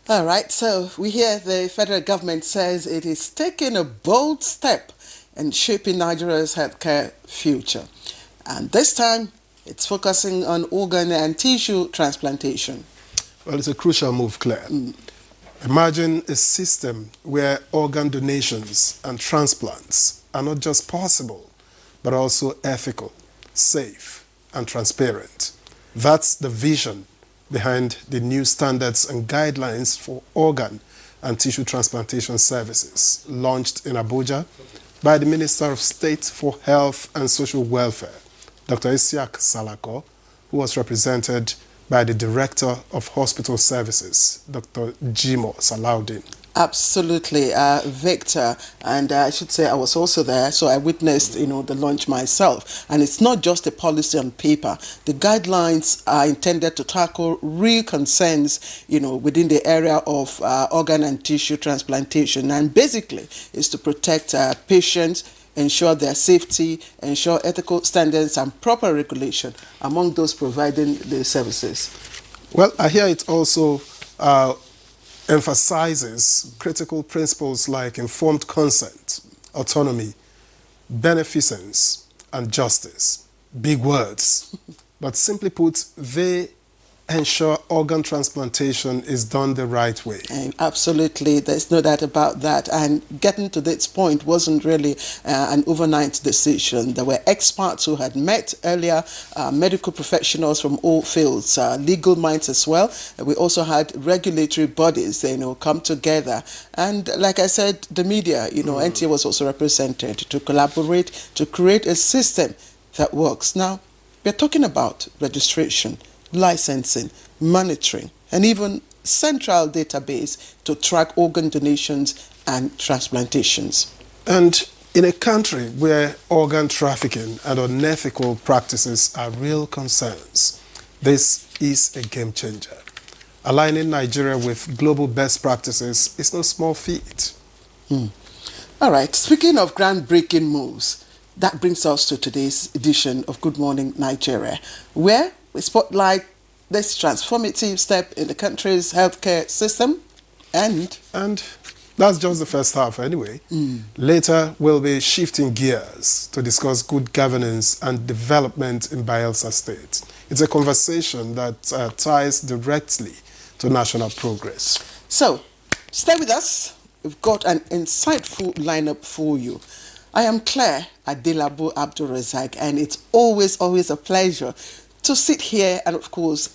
All right, so we hear the federal government says it is taking a bold step in shaping Nigeria's healthcare future. And this time, it's focusing on organ and tissue transplantation. Well, it's a crucial move, Claire. Imagine a system where organ donations and transplants are not just possible, but also ethical, safe, and transparent. That's the vision behind the new standards and guidelines for organ and tissue transplantation services launched in Abuja by the Minister of State for Health and Social Welfare, Dr. Isiaq Salako, who was represented by the Director of Hospital Services, Dr. Jimo Salaudin. Absolutely, Victor, and I should say I was also there, so I witnessed, the launch myself. And it's not just a policy on paper. The guidelines are intended to tackle real concerns, within the area of organ and tissue transplantation, and basically is to protect patients, ensure their safety, ensure ethical standards and proper regulation among those providing the services. Well, I hear it also emphasizes critical principles like informed consent, autonomy, beneficence, and justice. Big words, but simply put, they ensure organ transplantation is done the right way. Absolutely, there's no doubt about that. And getting to this point wasn't really an overnight decision. There were experts who had met earlier, medical professionals from all fields, legal minds as well. We also had regulatory bodies, come together. And like I said, the media, NTA was also represented to collaborate to create a system that works. Now, we're talking about registration, licensing, monitoring, and even central database to track organ donations and transplantations. And in a country where organ trafficking and unethical practices are real concerns, this is a game changer. Aligning Nigeria with global best practices is no small feat. All right, speaking of groundbreaking moves, that brings us to today's edition of Good Morning Nigeria, where we spotlight this transformative step in the country's healthcare system and that's just the first half anyway. Later, we'll be shifting gears to discuss good governance and development in Bayelsa State. It's a conversation that ties directly to national progress. So, stay with us. We've got an insightful lineup for you. I am Claire Adelabu Abdul Razak, and it's always a pleasure to sit here and, of course,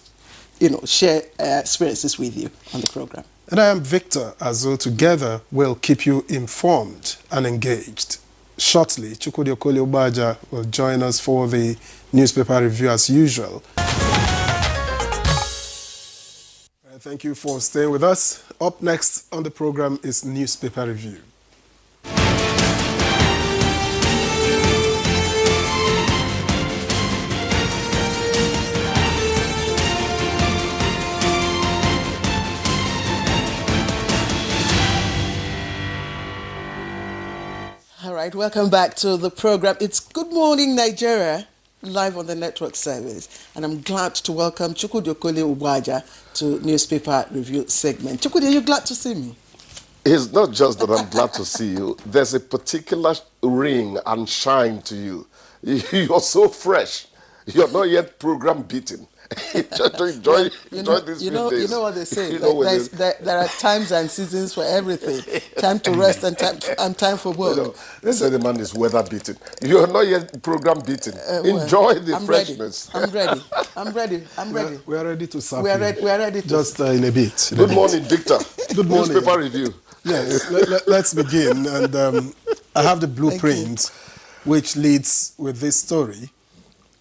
share experiences with you on the program. And I am Victor Azo. Together, we'll keep you informed and engaged. Shortly, Chukwudi Obaja will join us for the newspaper review as usual. Thank you for staying with us. Up next on the program is newspaper review. All right, welcome back to the program. It's Good Morning Nigeria, live on the network service. And I'm glad to welcome Chukwudi Obaja to newspaper review segment. Chukwudi, are you glad to see me? It's not just that I'm glad to see you. There's a particular ring and shine to you. You're so fresh. You're not yet program beaten. enjoy these few days. You know what they say. There are times and seasons for everything. Time to rest and time for work. They say the man is weather beaten. You're not yet program beaten. Enjoy the freshness. I'm ready. We are ready to serve We are ready to just in a bit. Good morning, Victor. Good morning. Newspaper review. Yes, let's begin. And I have the blueprint, which leads with this story.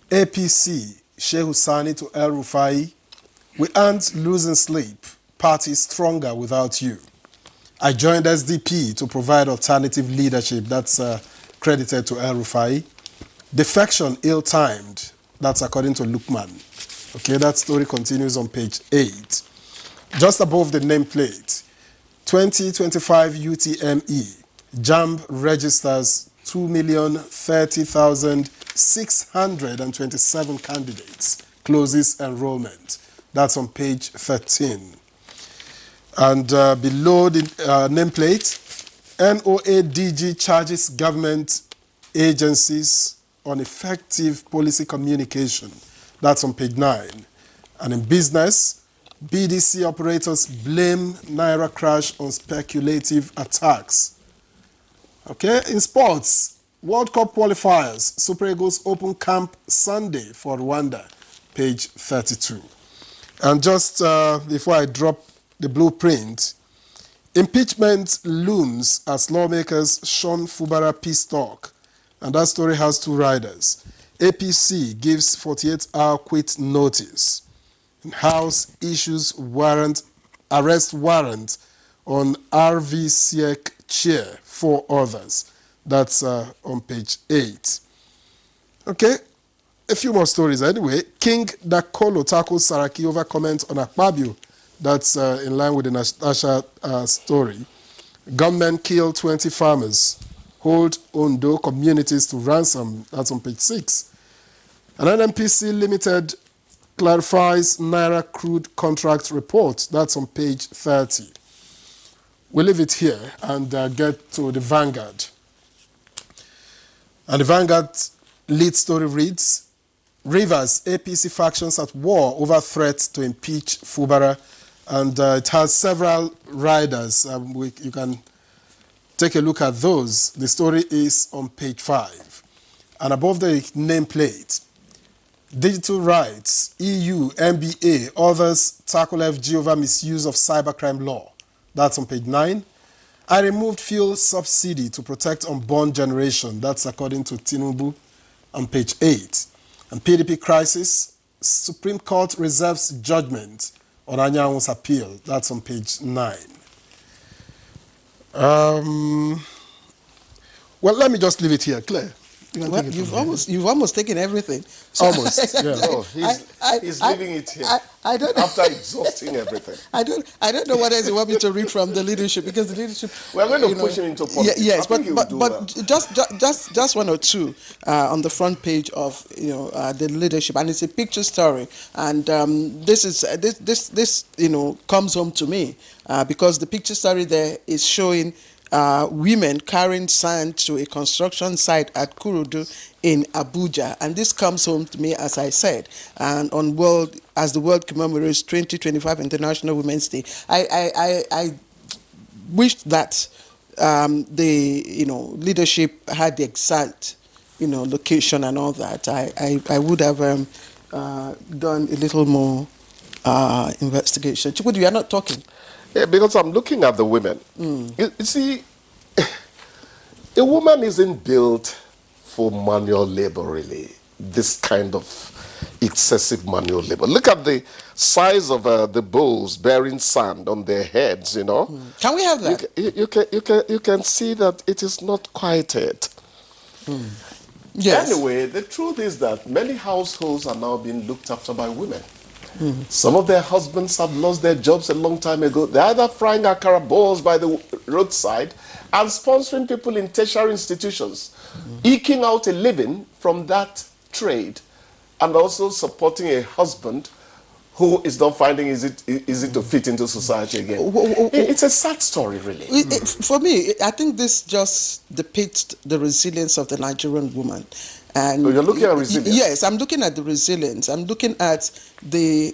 APC, Sheikh Husani to El Rufai, we aren't losing sleep. Party stronger without you. I joined SDP to provide alternative leadership. That's credited to El Rufai. Defection ill-timed. That's according to Lukman. Okay, that story continues on page 8. Just above the nameplate, 2025 UTME, JAMB registers 2,030,627 candidates, closes enrollment. That's on page 13. And below the nameplate, NOA DG charges government agencies on effective policy communication. That's on page 9. And in business, BDC operators blame Naira crash on speculative attacks. Okay, in sports, World Cup qualifiers, Super Eagles open camp Sunday for Rwanda, page 32. And just before I drop the blueprint, impeachment looms as lawmakers shun Fubara peace talk. And that story has 2 riders. APC gives 48-hour quit notice. And House issues arrest warrant on RV Siek chair, 4 others. That's on page 8. Okay, a few more stories anyway. King Dakolo tackles Saraki over comment on Akpabio. That's in line with the Nasha story. Gunmen kill 20 farmers. Hold Ondo communities to ransom. That's on page 6. And NNPC Limited clarifies Naira crude contract report. That's on page 30. We'll leave it here and get to the Vanguard. And the Vanguard lead story reads, Rivers, APC factions at war over threat to impeach Fubara. And it has several riders. You can take a look at those. The story is on page 5. And above the nameplate, digital rights, EU, MBA, others tackle FG over misuse of cybercrime law. That's on page 9. I removed fuel subsidy to protect unborn generation. That's according to Tinubu on page 8. And PDP crisis, Supreme Court reserves judgment on Anyawu's appeal. That's on page 9. Well, let me just leave it here. Claire, Well, you've almost taken everything. So almost, yeah. No, he's leaving it here. I don't after exhausting everything. I don't know what else you want me to read from the leadership, because the leadership. We're going to push him into politics. Yes, but just 1 or 2 on the front page of the leadership, and it's a picture story, and this comes home to me because the picture story there is showing women carrying sand to a construction site at Kurudu in Abuja. And this comes home to me, as I said, and as the world commemorates 2025 International Women's Day. I wish that the leadership had the exact location and all that. I would have done a little more investigation. Chikwudi, you are not talking. Yeah, because I'm looking at the women. You see, a woman isn't built for manual labor, really. This kind of excessive manual labor. Look at the size of the bowls bearing sand on their heads. Can we have that? You can see that it is not quite it. Yes. Anyway, the truth is that many households are now being looked after by women. Some of their husbands have lost their jobs a long time ago. They're either frying akara balls by the roadside and sponsoring people in tertiary institutions, eking out a living from that trade, and also supporting a husband who is not finding easy to fit into society again. It's a sad story, really. For me, I think this just depicts the resilience of the Nigerian woman. And you're looking at resilience? Yes, I'm looking at the resilience. I'm looking at the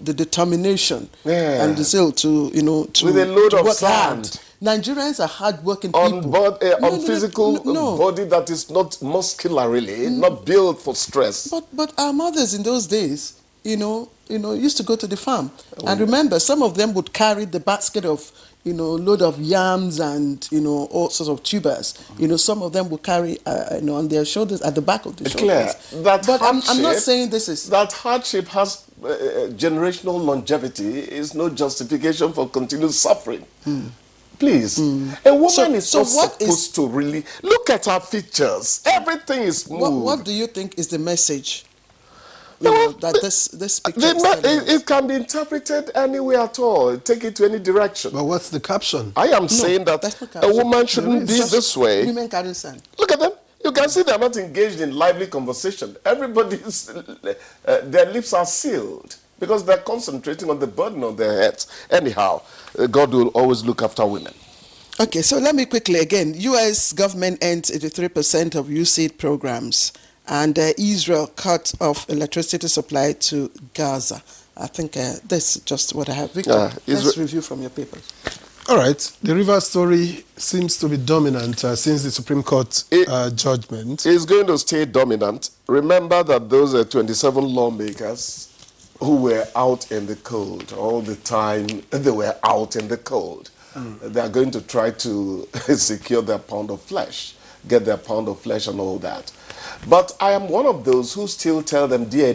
the determination and the zeal to with a load of sand. Hard. Nigerians are hardworking people. On physical body that is not muscular, really, not built for stress. But our mothers in those days, used to go to the farm, and remember, some of them would carry the basket of load of yams and all sorts of tubers. Some of them would carry on their shoulders, at the back of the shoulders. But I'm not saying this is that hardship has generational longevity is no justification for continued suffering. Please, a woman is not supposed to really look at her features. Everything is smooth. What do you think is the message? That this picture it can be interpreted any way at all. Take it to any direction. But what's the caption? I am saying that a woman shouldn't be this way. Women carry sand. Look at them. You can see they're not engaged in lively conversation. Everybody's their lips are sealed. because they're concentrating on the burden on their heads. Anyhow, God will always look after women. Okay, so let me quickly again. U.S. government ends 83% of USAID programs, and Israel cut off electricity supply to Gaza. I think that's just what I have. Victor, let's review from your papers. All right. The river story seems to be dominant since the Supreme Court judgment. It's going to stay dominant. Remember that those are 27 lawmakers who were out in the cold all the time. They were out in the cold. They are going to try to secure their pound of flesh, get their pound of flesh and all that. But I am one of those who still tell them, dear,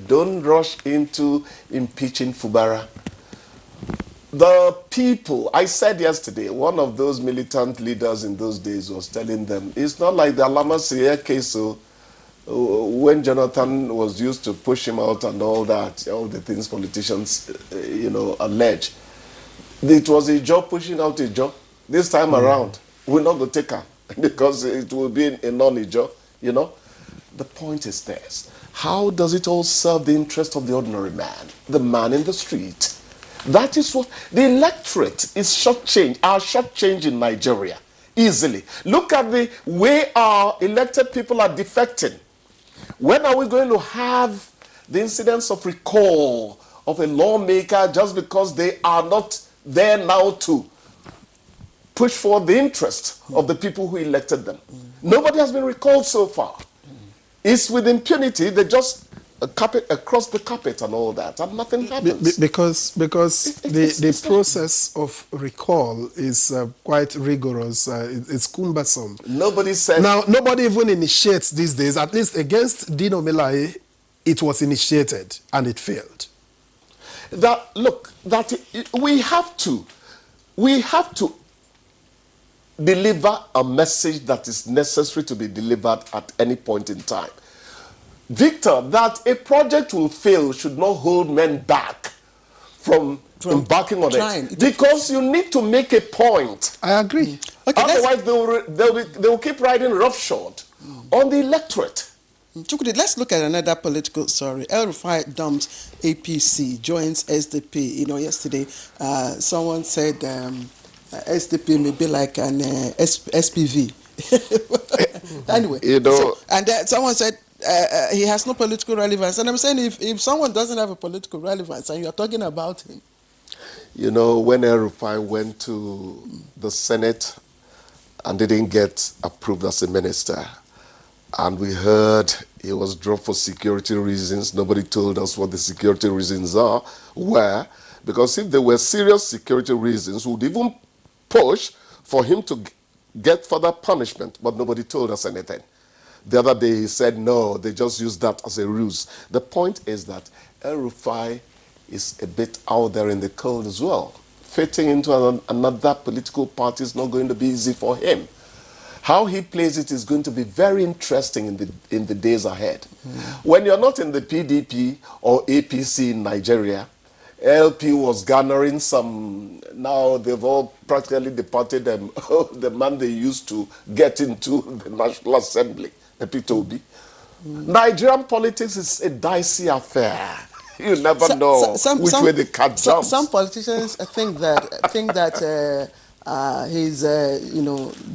don't rush into impeaching Fubara. The people, I said yesterday, one of those militant leaders in those days was telling them, it's not like the Alama Syria case, so when Jonathan was used to push him out and all that, all the things politicians, allege. It was a job pushing out a job. This time around, we're not going to take her because it will be a non-job, The point is this. How does it all serve the interest of the ordinary man, the man in the street? That is what the electorate is shortchanged, our shortchanged in Nigeria, easily. Look at the way our elected people are defecting. When are we going to have the incidence of recall of a lawmaker just because they are not there now to push for the interest of the people who elected them? Nobody has been recalled so far. It's with impunity. They just across the carpet and all that, and nothing happens. Because the process of recall is quite rigorous. It's cumbersome. Nobody says... Now, nobody even initiates these days. At least against Dino Melaye, it was initiated and it failed. We have to deliver a message that is necessary to be delivered at any point in time. Victor, that a project will fail should not hold men back from embarking on it. Because you need to make a point. I agree. Okay, otherwise, they will keep riding roughshod on the electorate. Chukwudi, let's look at another political story. El Rufai dumps APC, joins SDP. Yesterday, someone said SDP may be like an SPV. Anyway, someone said he has no political relevance. And I'm saying if someone doesn't have a political relevance and you're talking about him. When El Rufai went to the Senate and didn't get approved as a minister, and we heard he was dropped for security reasons. Nobody told us what the security reasons were, because if there were serious security reasons, we would even push for him to get further punishment, but nobody told us anything. The other day he said, no, they just used that as a ruse. The point is that El Rufai is a bit out there in the cold as well. Fitting into another political party is not going to be easy for him. How he plays it is going to be very interesting in the days ahead. When you're not in the PDP or APC in Nigeria, LP was garnering some, now they've all practically departed them, the man they used to get into the National Assembly, Peter Obi. Nigerian politics is a dicey affair. You never know which way the cat jumps. Some politicians think that he's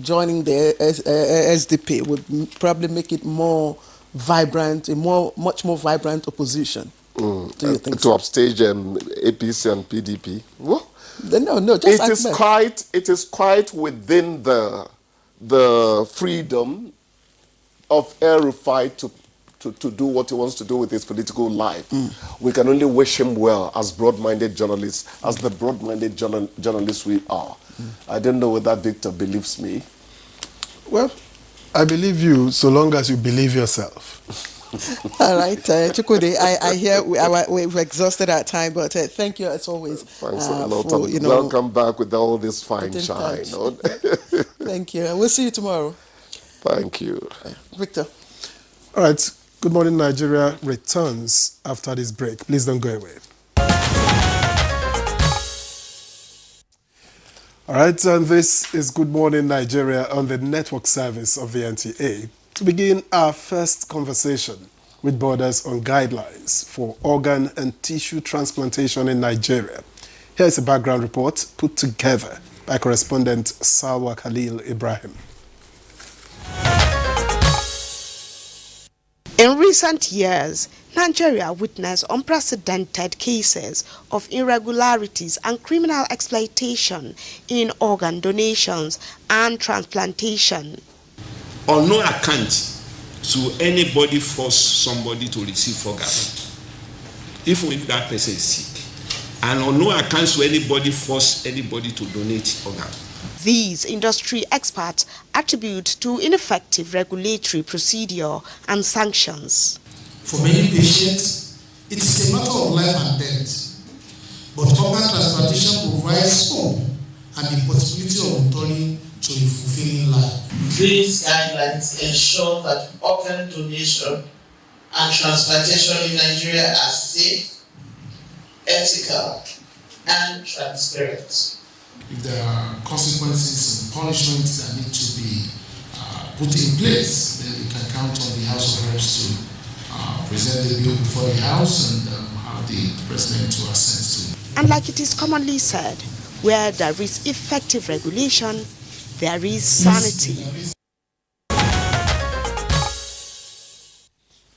joining the SDP would probably make it more vibrant, much more vibrant opposition. Do you think to upstage APC and PDP? Well, no. It is quite within the freedom of El Rufai to do what he wants to do with his political life. We can only wish him well as broad-minded journalists, as the broad-minded journalists we are. I don't know whether Victor believes me. Well, I believe you so long as you believe yourself. All right, Chukwudi, I hear we've exhausted our time, but thank you as always. Thanks a lot. Welcome back with all this fine shine. Thank you. We'll see you tomorrow. Thank you. Victor. All right. Good Morning Nigeria returns after this break. Please don't go away. All right, and this is Good Morning Nigeria on the network service of the NTA. To begin our first conversation, which borders on guidelines for organ and tissue transplantation in Nigeria. Here is a background report put together by correspondent Salwa Khalil Ibrahim. In recent years, Nigeria witnessed unprecedented cases of irregularities and criminal exploitation in organ donations and transplantation. On no account should anybody force somebody to receive organ, even if that person is sick. And on no account should anybody force anybody to donate organ. These industry experts attribute to ineffective regulatory procedure and sanctions. For many patients, it is a matter of life and death, but organ transplantation provides hope and the possibility of returning to a fulfilling life. These guidelines ensure that organ donation and transplantation in Nigeria are safe, ethical, and transparent. If there are consequences and punishments that need to be put in place, then we can count on the House of Reps to present the bill before the House and have the President to assent to. And like it is commonly said, where there is effective regulation, there is sanity.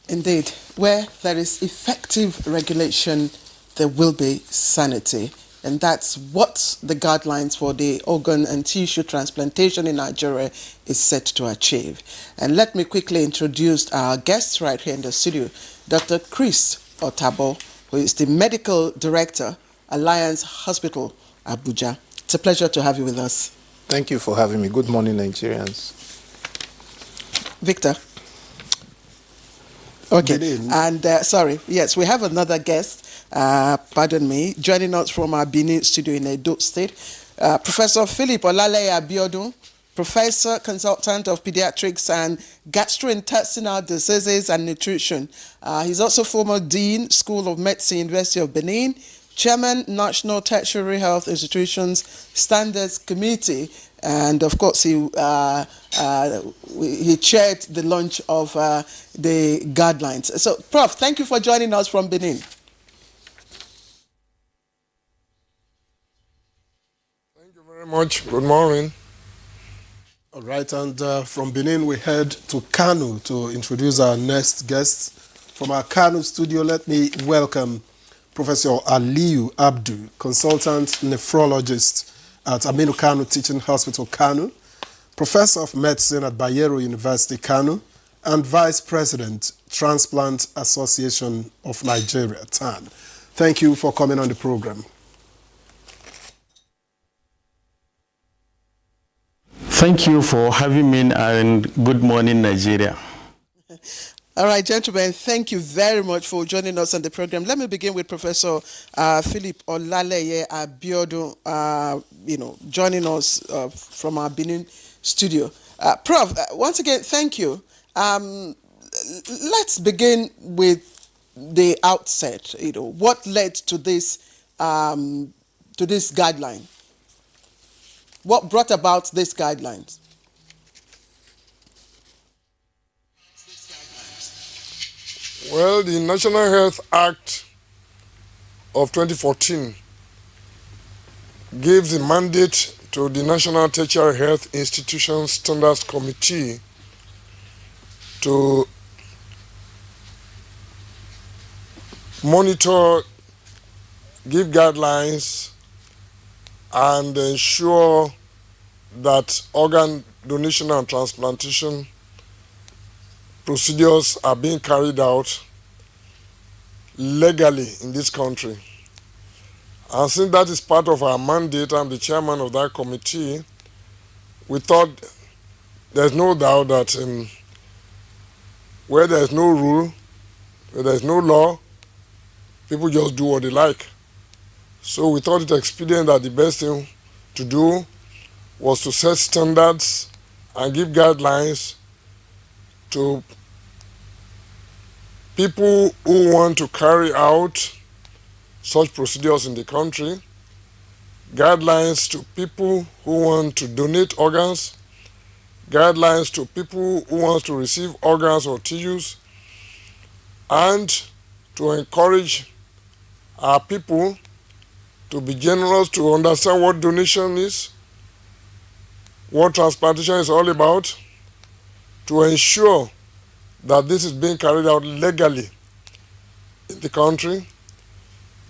Indeed, where there is effective regulation, there will be sanity. And that's what the guidelines for the organ and tissue transplantation in Nigeria is set to achieve. And let me quickly introduce our guests right here in the studio, Dr. Chris Otabo, who is the Medical Director, Alliance Hospital, Abuja. It's a pleasure to have you with us. Thank you for having me. Good morning, Nigerians. Victor. Okay, and yes, we have another guest, pardon me, joining us from our Benin studio in Edo State, Professor Philip Olaleye Abiodun, Professor Consultant of Pediatrics and Gastrointestinal Diseases and Nutrition. He's also former Dean, School of Medicine, University of Benin, Chairman, National Tertiary Health Institutions Standards Committee, and of course he chaired the launch of the guidelines. So, Prof, thank you for joining us from Benin. Thank you very much. Good morning. All right, and from Benin we head to Kano to introduce our next guest. From our Kano studio, let me welcome Professor Aliyu Abdu, Consultant Nephrologist at Aminu Kano Teaching Hospital, Kano, Professor of Medicine at Bayero University, Kano, and Vice President, Transplant Association of Nigeria, TAN. Thank you for coming on the program. Thank you for having me, and good morning, Nigeria. All right, gentlemen, thank you very much for joining us on the program. Let me begin with Professor Philip Olaleye Abiodun, joining us from our Benin studio. Prof, once again, thank you. Let's begin with the outset. What led to this guideline? What brought about these guidelines? Well, the National Health Act of 2014 gives the mandate to the National Tertiary Health Institutions Standards Committee to monitor, give guidelines, and ensure that organ donation and transplantation procedures are being carried out legally in this country. And since that is part of our mandate, I'm the chairman of that committee, we thought there's no doubt that where there's no rule, where there's no law, people just do what they like. So we thought it expedient that the best thing to do was to set standards and give guidelines to people who want to carry out such procedures in the country, guidelines to people who want to donate organs, guidelines to people who want to receive organs or tissues, and to encourage our people to be generous, to understand what donation is, what transplantation is all about, to ensure that this is being carried out legally in the country,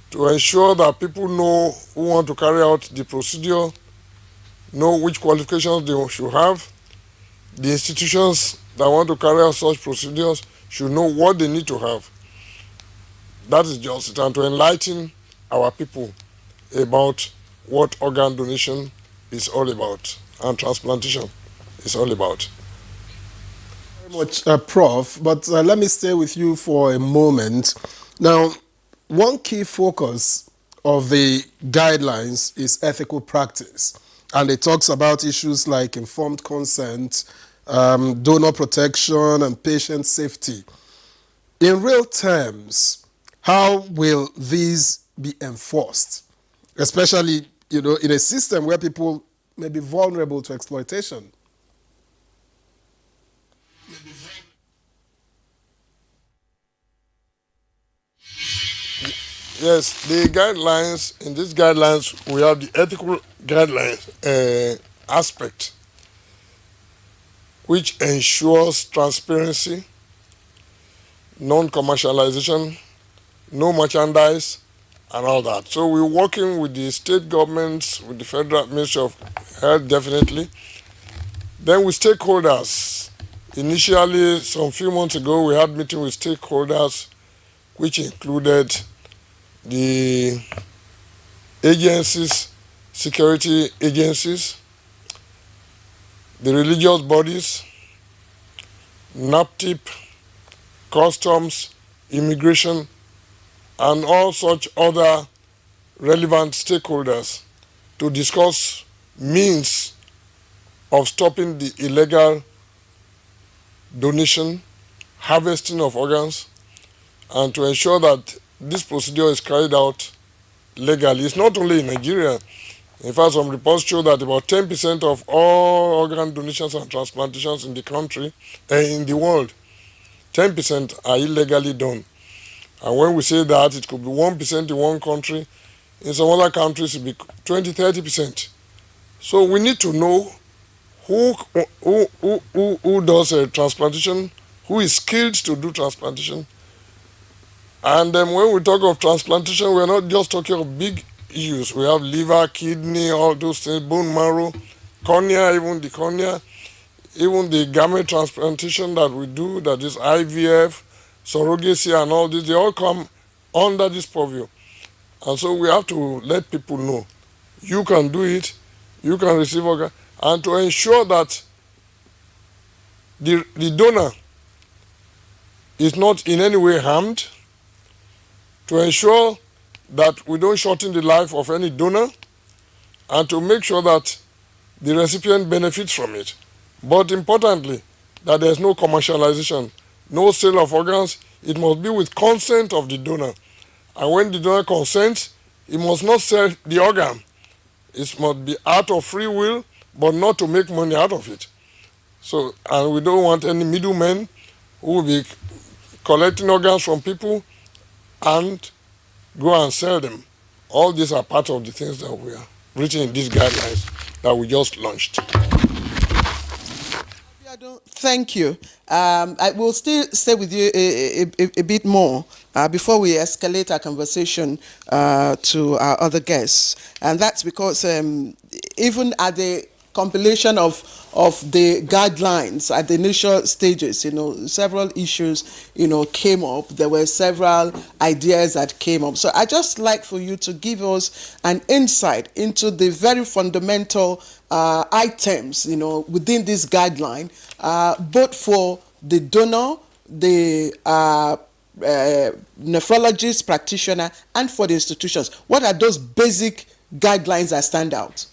to ensure that people know who want to carry out the procedure, know which qualifications they should have. The institutions that want to carry out such procedures should know what they need to have. That is just it, and to enlighten our people about what organ donation is all about and transplantation is all about. Very much, Prof, but let me stay with you for a moment. Now, one key focus of the guidelines is ethical practice, and it talks about issues like informed consent, donor protection, and patient safety. In real terms, how will these be enforced? Especially, in a system where people may be vulnerable to exploitation. Yes, the guidelines, in these guidelines, we have the ethical guidelines aspect, which ensures transparency, non-commercialization, no merchandise, and all that. So we're working with the state governments, with the Federal Ministry of Health, definitely. Then with stakeholders. Initially, some few months ago, we had meeting with stakeholders, which included the agencies, security agencies, the religious bodies, NAPTIP, customs, immigration, and all such other relevant stakeholders to discuss means of stopping the illegal donation, harvesting of organs, and to ensure that this procedure is carried out legally. It's not only in Nigeria. In fact, some reports show that about 10% of all organ donations and transplantations in the country, in the world, 10% are illegally done. And when we say that, it could be 1% in one country. In some other countries, it will be 20, 30%. So we need to know who does a transplantation, who is skilled to do transplantation. And then when we talk of transplantation, we're not just talking of big issues. We have liver, kidney, all those things, bone marrow, cornea, even the cornea, even the gamete transplantation that we do, that is IVF, surrogacy and all this, they all come under this purview. And so we have to let people know, you can do it, you can receive organ, and to ensure that the donor is not in any way harmed, to ensure that we don't shorten the life of any donor, and to make sure that the recipient benefits from it. But importantly, that there's no commercialization, no sale of organs. It must be with consent of the donor. And when the donor consents, he must not sell the organ. It must be out of free will, but not to make money out of it. So, and we don't want any middlemen who will be collecting organs from people and go and sell them. All these are part of the things that we are written in these guidelines that we just launched. Thank you. I will still stay with you a bit more before we escalate our conversation to our other guests. And that's because even at the compilation of the guidelines at the initial stages, several issues, came up. There were several ideas that came up. So I just like for you to give us an insight into the very fundamental items, within this guideline, both for the donor, the nephrologist practitioner, and for the institutions. What are those basic guidelines that stand out?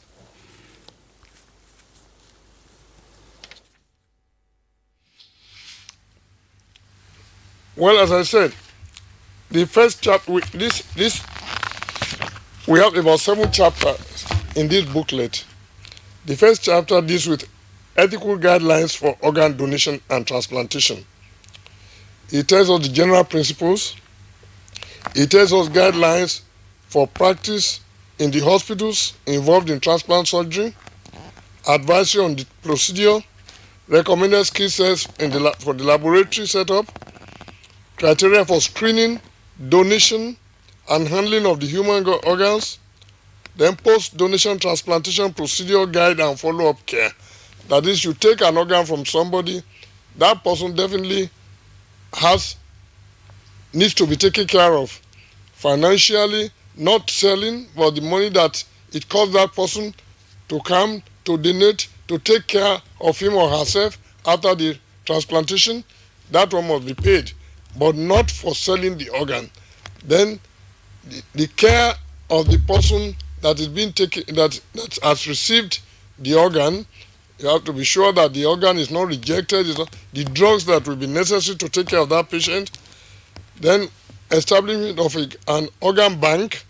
Well, as I said, the first chapter, we have about 7 chapters in this booklet. The first chapter deals with ethical guidelines for organ donation and transplantation. It tells us the general principles. It tells us guidelines for practice in the hospitals involved in transplant surgery, advisory on the procedure, recommended skill sets for the laboratory setup, criteria for screening, donation, and handling of the human organs, then post-donation transplantation procedure guide and follow-up care. That is, you take an organ from somebody, that person definitely needs to be taken care of financially, not selling, but the money that it costs that person to come, to donate, to take care of him or herself after the transplantation, that one must be paid, but not for selling the organ. Then the care of the person that is being taken, that has received the organ, you have to be sure that the organ is not rejected, the drugs that will be necessary to take care of that patient. Then establishment of an organ bank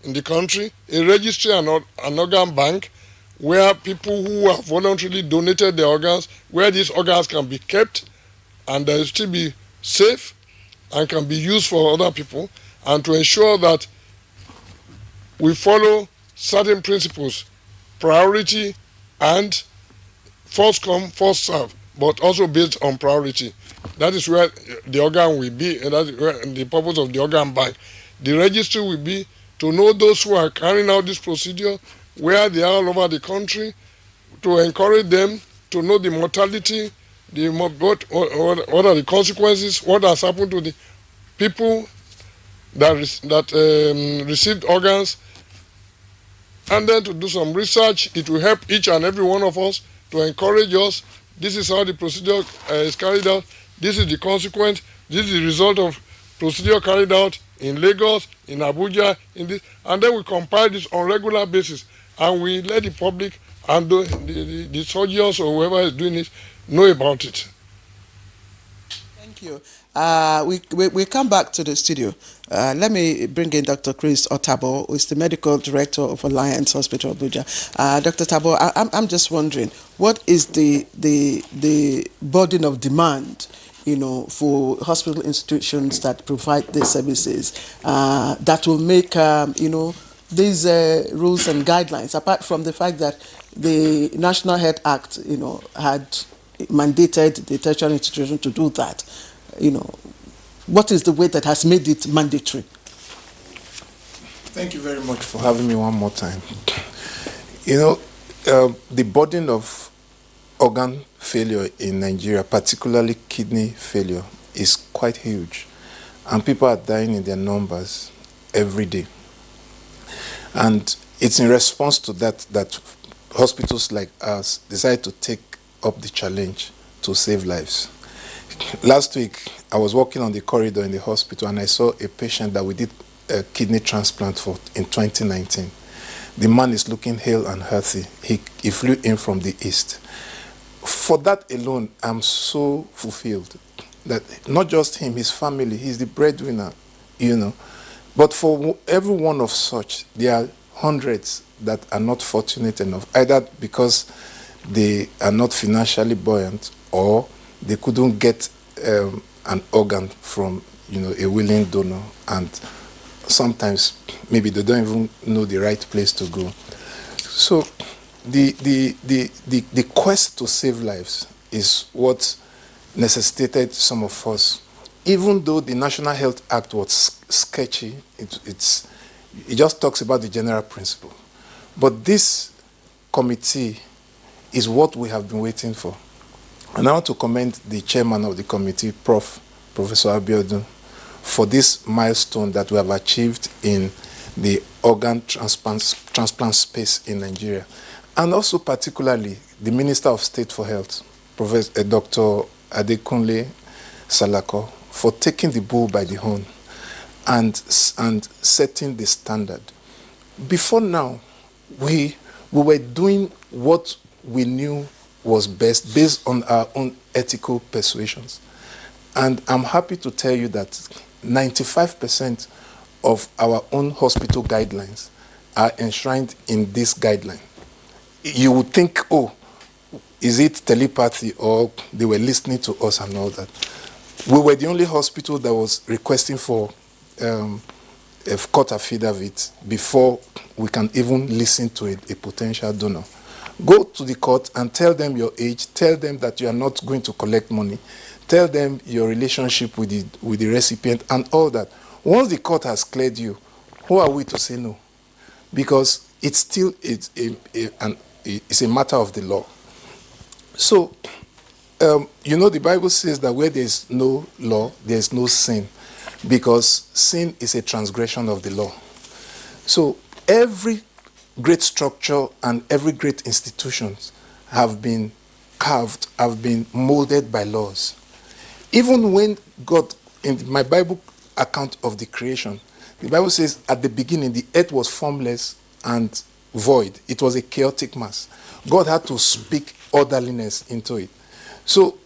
in the country, a registry and an organ bank where people who have voluntarily donated their organs, where these organs can be kept and they will still be safe and can be used for other people, and to ensure that we follow certain principles, priority and first come, first serve, but also based on priority. That is where the organ will be, and that is where the purpose of the organ bank. The registry will be to know those who are carrying out this procedure, where they are all over the country, to encourage them to know the mortality, what are the consequences, what has happened to the people that received organs, and then to do some research. It will help each and every one of us to encourage us. This is how the procedure is carried out. This is the consequence. This is the result of procedure carried out in Lagos, in Abuja, and then we compile this on regular basis, and we let the public and the surgeons or whoever is doing it know about it. Thank you. We come back to the studio. Let me bring in Dr. Chris Otabo, who is the Medical Director of Alliance Hospital, Abuja. Dr. Tabo, I'm just wondering, what is the burden of demand, for hospital institutions that provide these services that will make, these rules and guidelines, apart from the fact that the National Health Act, had mandated the tertiary institution to do that. What is the way that has made it mandatory? Thank you very much for having me one more time. The burden of organ failure in Nigeria, particularly kidney failure, is quite huge. And people are dying in their numbers every day. And it's in response to that hospitals like ours decide to take up the challenge to save lives. Last week, I was walking on the corridor in the hospital and I saw a patient that we did a kidney transplant for in 2019. The man is looking hale and healthy. He flew in from the east. For that alone, I'm so fulfilled that not just him, his family, he's the breadwinner, But for every one of such, there are hundreds that are not fortunate enough, either because they are not financially buoyant or they couldn't get an organ from, a willing donor, and sometimes maybe they don't even know the right place to go. So the quest to save lives is what necessitated some of us. Even though the National Health Act was sketchy, it just talks about the general principle. But this committee is what we have been waiting for. And I want to commend the chairman of the committee, Professor Abiodun, for this milestone that we have achieved in the organ transplant space in Nigeria. And also particularly the Minister of State for Health, Professor Dr. Adekunle Salako, for taking the bull by the horn and setting the standard. Before now, we were doing what we knew was best based on our own ethical persuasions. And I'm happy to tell you that 95% of our own hospital guidelines are enshrined in this guideline. You would think, is it telepathy or they were listening to us and all that? We were the only hospital that was requesting for a court affidavit before we can even listen to a potential donor. Go to the court and tell them your age, tell them that you are not going to collect money, tell them your relationship with the recipient and all that. Once the court has cleared you, who are we to say no? Because it's still it's a matter of the law. So, the Bible says that where there is no law, there is no sin, because sin is a transgression of the law. So every great structure and every great institutions have been carved, have been molded by laws. Even when God, in my Bible account of the creation, the Bible says at the beginning the earth was formless and void. It was a chaotic mass. God had to speak orderliness into it. So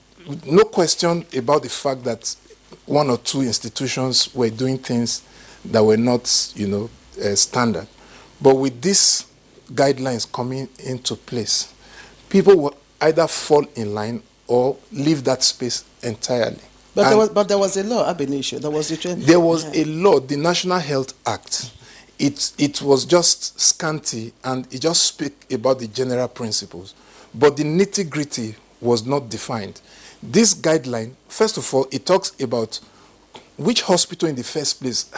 no question about the fact that one or two institutions were doing things that were not, standard. But with these guidelines coming into place, people will either fall in line or leave that space entirely. But there was a law, ab initio. There was a law, the National Health Act. It was just scanty, and it just speak about the general principles. But the nitty-gritty was not defined. This guideline, first of all, it talks about which hospital in the first place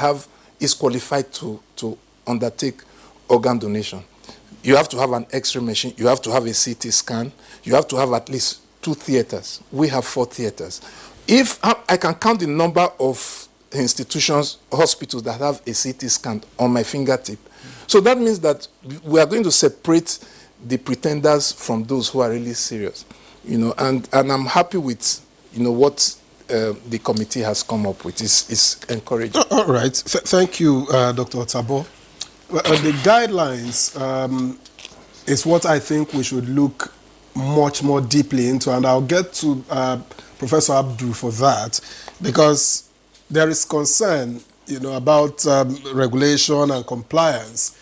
is qualified to undertake organ donation. You have to have an X-ray machine, you have to have a CT scan, you have to have at least 2 theaters. We have 4 theaters. If I can count the number of institutions, hospitals that have a CT scan on my fingertip. So that means that we are going to separate the pretenders from those who are really serious. And I'm happy with, what the committee has come up with. It's encouraging. All right. Thank you, Dr. Otabo. The guidelines is what I think we should look much more deeply into, and I'll get to Professor Abdul for that, because there is concern, about regulation and compliance.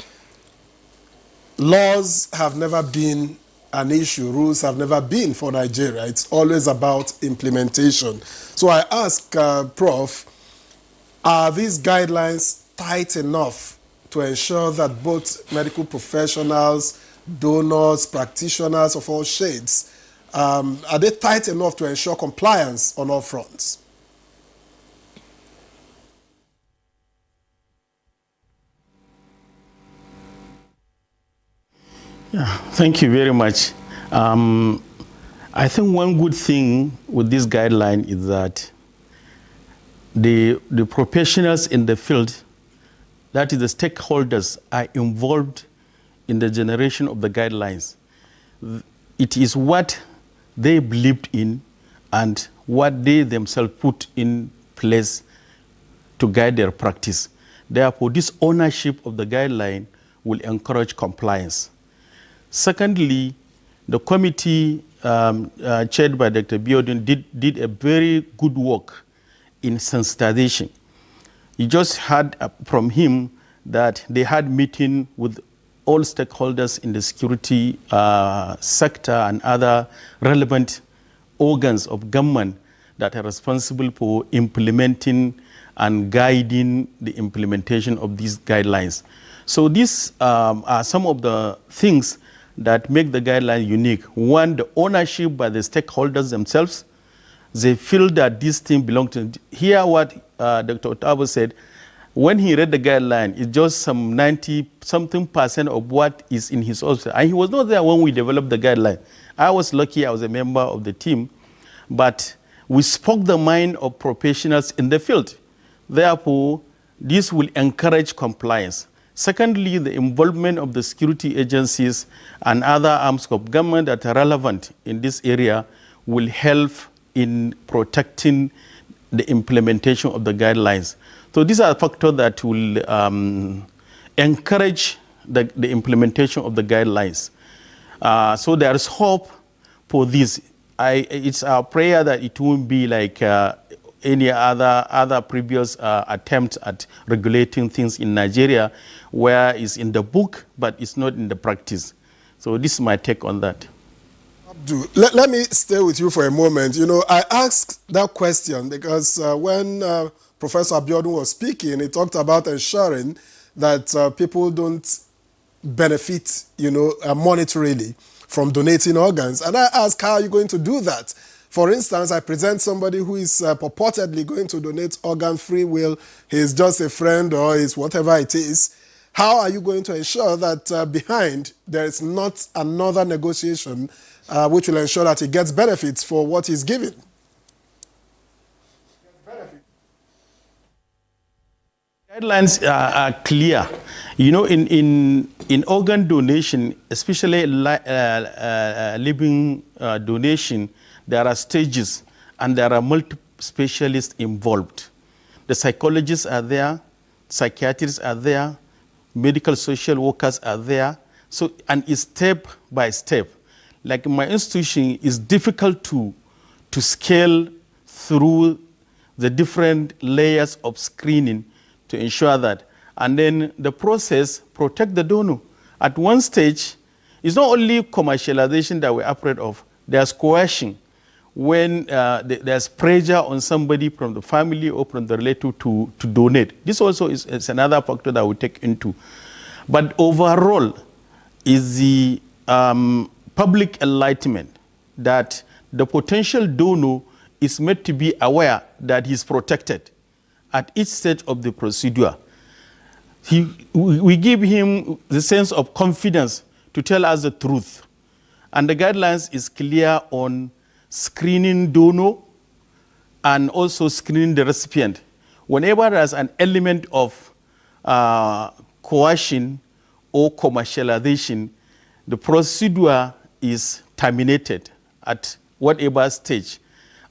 Laws have never been an issue. Rules have never been for Nigeria. It's always about implementation. So I ask, Prof, are these guidelines tight enough to ensure that both medical professionals, donors, practitioners of all shades, are they tight enough to ensure compliance on all fronts? Yeah, thank you very much. I think one good thing with this guideline is that the professionals in the field, that is the stakeholders, are involved in the generation of the guidelines. It is what they believed in and what they themselves put in place to guide their practice. Therefore, this ownership of the guideline will encourage compliance. Secondly, the committee chaired by Dr. Biodun did a very good work in sensitization. You just heard from him that they had meeting with all stakeholders in the security sector and other relevant organs of government that are responsible for implementing and guiding the implementation of these guidelines. So these are some of the things that make the guideline unique. One, the ownership by the stakeholders themselves. They feel that this thing belongs to them. Hear what Dr. Otabo said. When he read the guideline, it's just some 90-something% of what is in his hospital. And he was not there when we developed the guideline. I was lucky I was a member of the team, but we spoke the mind of professionals in the field. Therefore, this will encourage compliance. Secondly, the involvement of the security agencies and other arms of government that are relevant in this area will help in protecting the implementation of the guidelines. So these are factors that will encourage the implementation of the guidelines. So there is hope for this. It's our prayer that it won't be like any other previous attempt at regulating things in Nigeria, where it's in the book, but it's not in the practice. So this is my take on that. do. Let me stay with you for a moment. You know, I asked that question because when Professor Abiodun was speaking, he talked about ensuring that people don't benefit, you know, monetarily from donating organs. And I asked, how are you going to do that? For instance, I present somebody who is purportedly going to donate organ free will. He's just a friend or is whatever it is. How are you going to ensure that behind there is not another negotiation which will ensure that he gets benefits for what he's giving? Guidelines are clear. You know, in organ donation, especially living donation, there are stages and there are multiple specialists involved. The psychologists are there, psychiatrists are there, medical social workers are there. So, and it's step by step. Like my institution, is difficult to scale through the different layers of screening to ensure that. And then the process protect the donor. At one stage, it's not only commercialization that we're afraid of, there's coercion. When there's pressure on somebody from the family or from the relative to donate. This also is another factor that we take into. But overall, is the public enlightenment that the potential donor is made to be aware that he's protected at each stage of the procedure. We give him the sense of confidence to tell us the truth. And the guidelines is clear on screening donor and also screening the recipient. Whenever there's an element of coercion or commercialization, the procedure is terminated at whatever stage.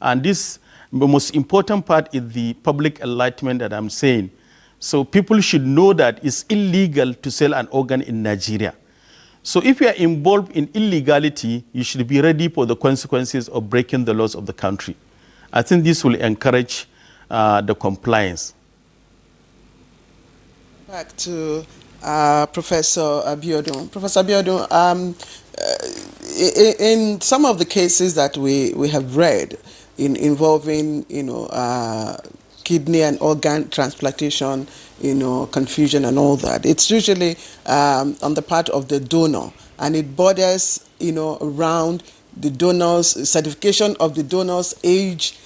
And this, the most important part is the public enlightenment that I'm saying. So people should know that it's illegal to sell an organ in Nigeria. So if you are involved in illegality, you should be ready for the consequences of breaking the laws of the country. I think this will encourage the compliance. Back to Professor Abiodun. Professor Abiodun, in some of the cases that we have read involving, kidney and organ transplantation, confusion and all that, it's usually on the part of the donor, and it borders, around the donor's certification of the donor's age,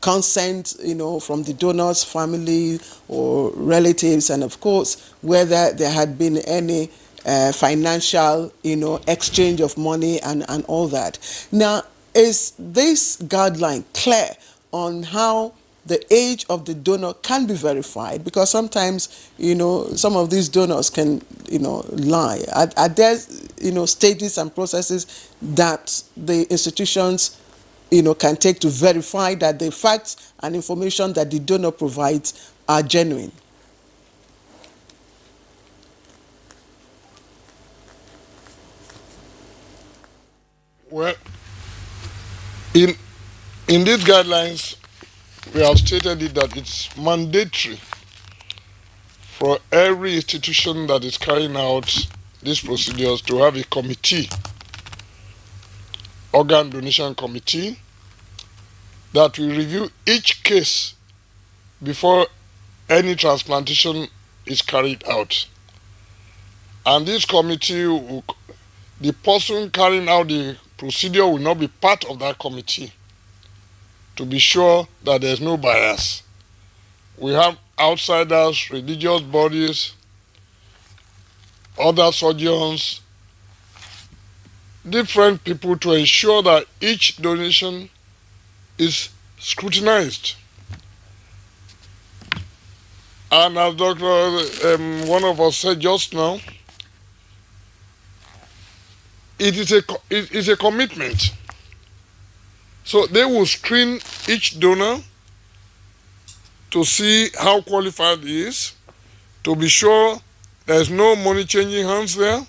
consent, from the donor's family or relatives, and of course, whether there had been any financial, exchange of money and all that. Now, is this guideline clear on how the age of the donor can be verified? Because sometimes, some of these donors can, lie. Are there, stages and processes that the institutions, can take to verify that the facts and information that the donor provides are genuine? Well, in these guidelines, we have stated it that it's mandatory for every institution that is carrying out these procedures to have a committee, organ donation committee, that will review each case before any transplantation is carried out. And this committee, the person carrying out the procedure will not be part of that committee, to be sure that there's no bias. We have outsiders, religious bodies, other surgeons, different people to ensure that each donation is scrutinized. And as Dr. one of us said just now, it is a commitment. So they will screen each donor to see how qualified he is, to be sure there's no money changing hands there,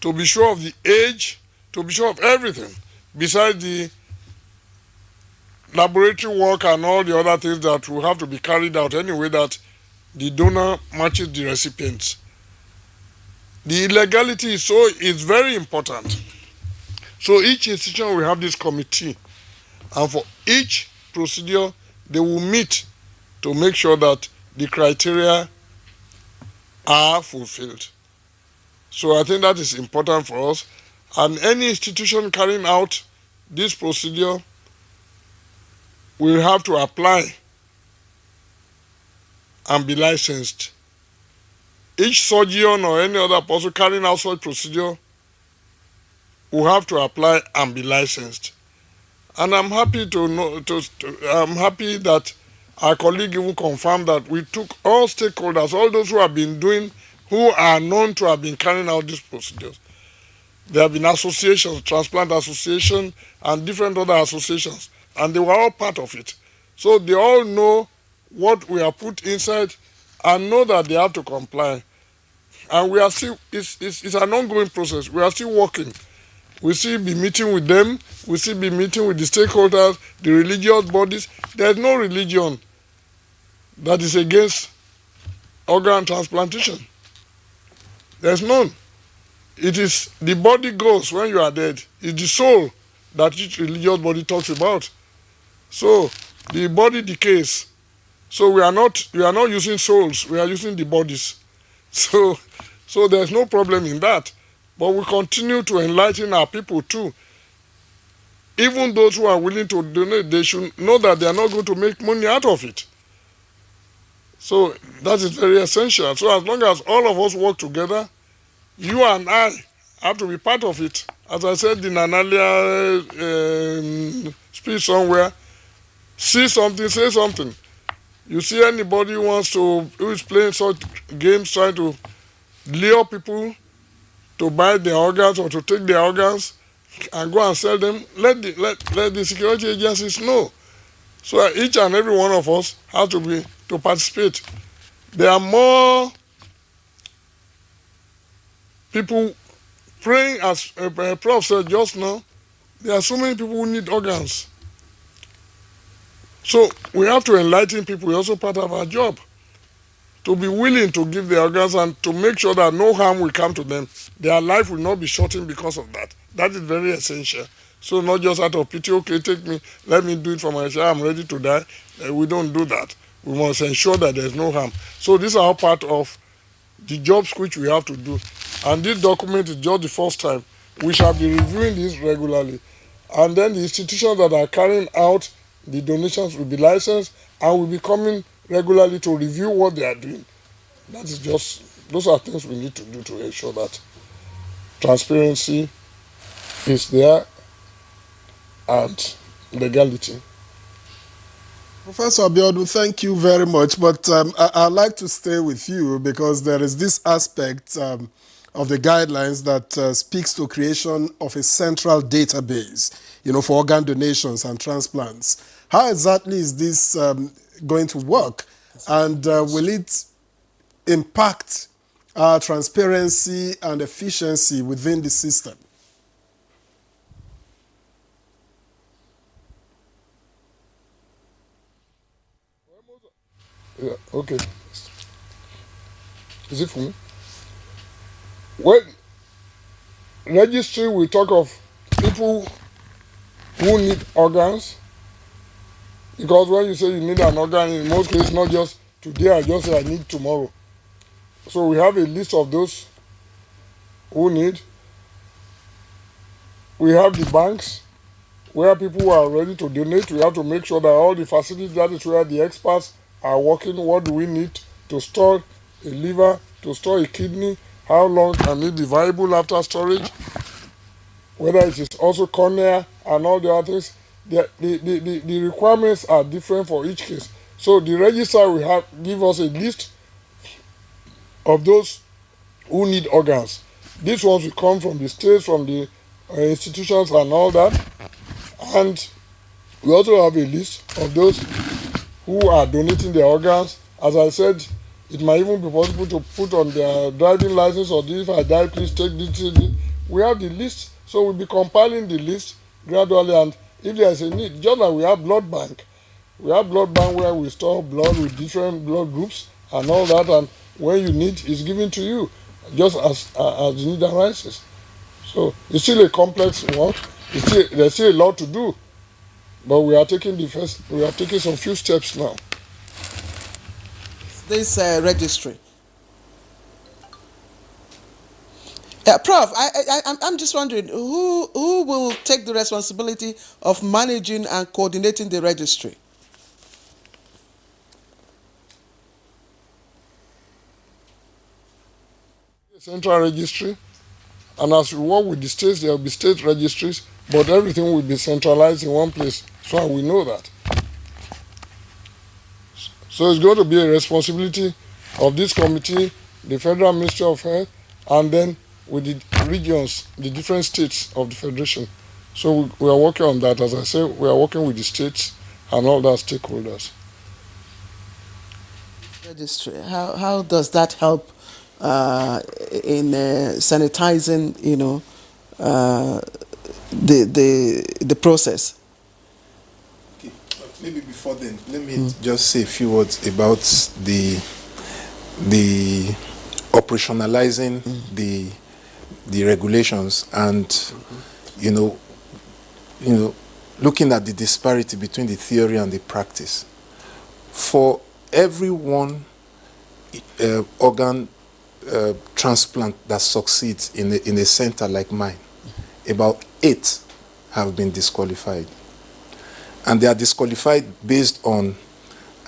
to be sure of the age, to be sure of everything, besides the laboratory work and all the other things that will have to be carried out anyway, that the donor matches the recipient. The illegality is very important. So each institution will have this committee, and for each procedure, they will meet to make sure that the criteria are fulfilled. So I think that is important for us. And any institution carrying out this procedure will have to apply and be licensed. Each surgeon or any other person carrying out such procedure will have to apply and be licensed. And I'm happy I'm happy that our colleague even confirmed that we took all stakeholders, all those who have been doing, who are known to have been carrying out these procedures. There have been associations, transplant association and different other associations, and they were all part of it. So they all know what we have put inside and know that they have to comply. And we are still, it's an ongoing process. We are still working. We still be meeting with them. We still be meeting with the stakeholders, the religious bodies. There's no religion that is against organ transplantation. There's none. It is the body goes when you are dead. It's the soul that each religious body talks about. So the body decays. So we are not using souls. We are using the bodies. So there's no problem in that. But we continue to enlighten our people too. Even those who are willing to donate, they should know that they are not going to make money out of it. So that is very essential. So as long as all of us work together, you and I have to be part of it. As I said in an earlier speech somewhere, see something, say something. You see anybody who is playing such games, trying to lure people to buy their organs or to take their organs and go and sell them, let the security agencies know. So each and every one of us has to participate. There are more people praying, as Prof said just now. There are so many people who need organs. So we have to enlighten people. It's also part of our job to be willing to give their organs and to make sure that no harm will come to them. Their life will not be shortened because of that. That is very essential. So not just out of pity, okay, take me, let me do it for myself, I'm ready to die. We don't do that. We must ensure that there's no harm. So these are all part of the jobs which we have to do. And this document is just the first time. We shall be reviewing this regularly. And then the institutions that are carrying out the donations will be licensed and will be coming regularly to review what they are doing. That is just, those are things we need to do to ensure that transparency is there and legality. Professor Abiodun, thank you very much, but I'd like to stay with you because there is this aspect of the guidelines that speaks to creation of a central database, for organ donations and transplants. How exactly is this going to work, and will it impact transparency and efficiency within the system? Yeah, okay. Is it for me? Well, registry, we talk of people who need organs, because when you say you need an organ, in most cases, not just today, I just say I need tomorrow. So we have a list of those who need. We have the banks where people who are ready to donate. We have to make sure that all the facilities, that is where the experts are working. What do we need to store a liver, to store a kidney? How long can it be viable after storage? Whether it is also cornea and all the other things. The requirements are different for each case. So the registrar will give us a list of those who need organs. These ones will come from the states, from the institutions and all that. And we also have a list of those who are donating their organs. As I said, it might even be possible to put on their driving license, or if I die, please take this. We have the list, so we'll be compiling the list gradually, and if there is a need, just like we have blood bank. We have blood bank where we store blood with different blood groups and all that, and when you need, it's given to you, just as the need arises. So it's still a complex work. There's still a lot to do, but we are taking some few steps now. This registry. Yeah, Prof, I'm just wondering who will take the responsibility of managing and coordinating the registry? Central registry, and as we work with the states, there will be state registries, but everything will be centralized in one place, so we know that. So it's going to be a responsibility of this committee, the Federal Ministry of Health, and then with the regions, the different states of the Federation. So we are working on that. As I say, we are working with the states and all their stakeholders. Registry, how does that help in sanitizing, the process? Okay. Maybe before then, let me just say a few words about the operationalizing the regulations and looking at the disparity between the theory and the practice. For every one organ transplant that succeeds in a center like mine, about 8 have been disqualified. And they are disqualified based on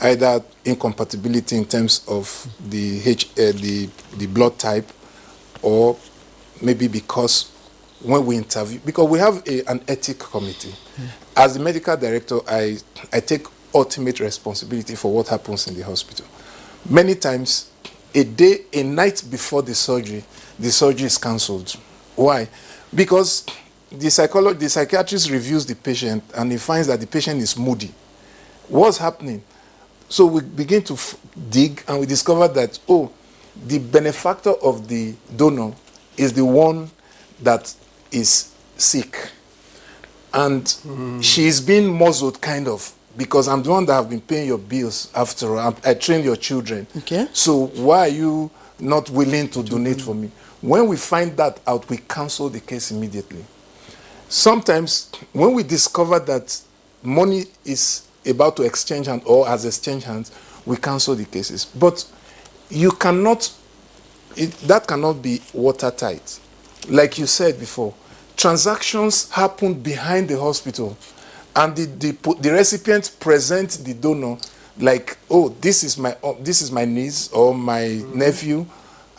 either incompatibility in terms of the blood type, or maybe because when we interview, because we have an ethic committee. As the medical director, I take ultimate responsibility for what happens in the hospital. Many times, a night before the surgery is cancelled. Why? Because the psychiatrist reviews the patient and he finds that the patient is moody. What's happening? So we begin to dig and we discover that, the benefactor of the donor is the one that is sick. And she's being muzzled, kind of, because I'm the one that have been paying your bills after all. I trained your children. Okay. So why are you not willing to donate for me? When we find that out, we cancel the case immediately. Sometimes, when we discover that money is about to exchange hands or has exchanged hands, we cancel the cases. But you cannot, that cannot be watertight. Like you said before, transactions happen behind the hospital, and the recipient presents the donor like, this is my niece or my nephew,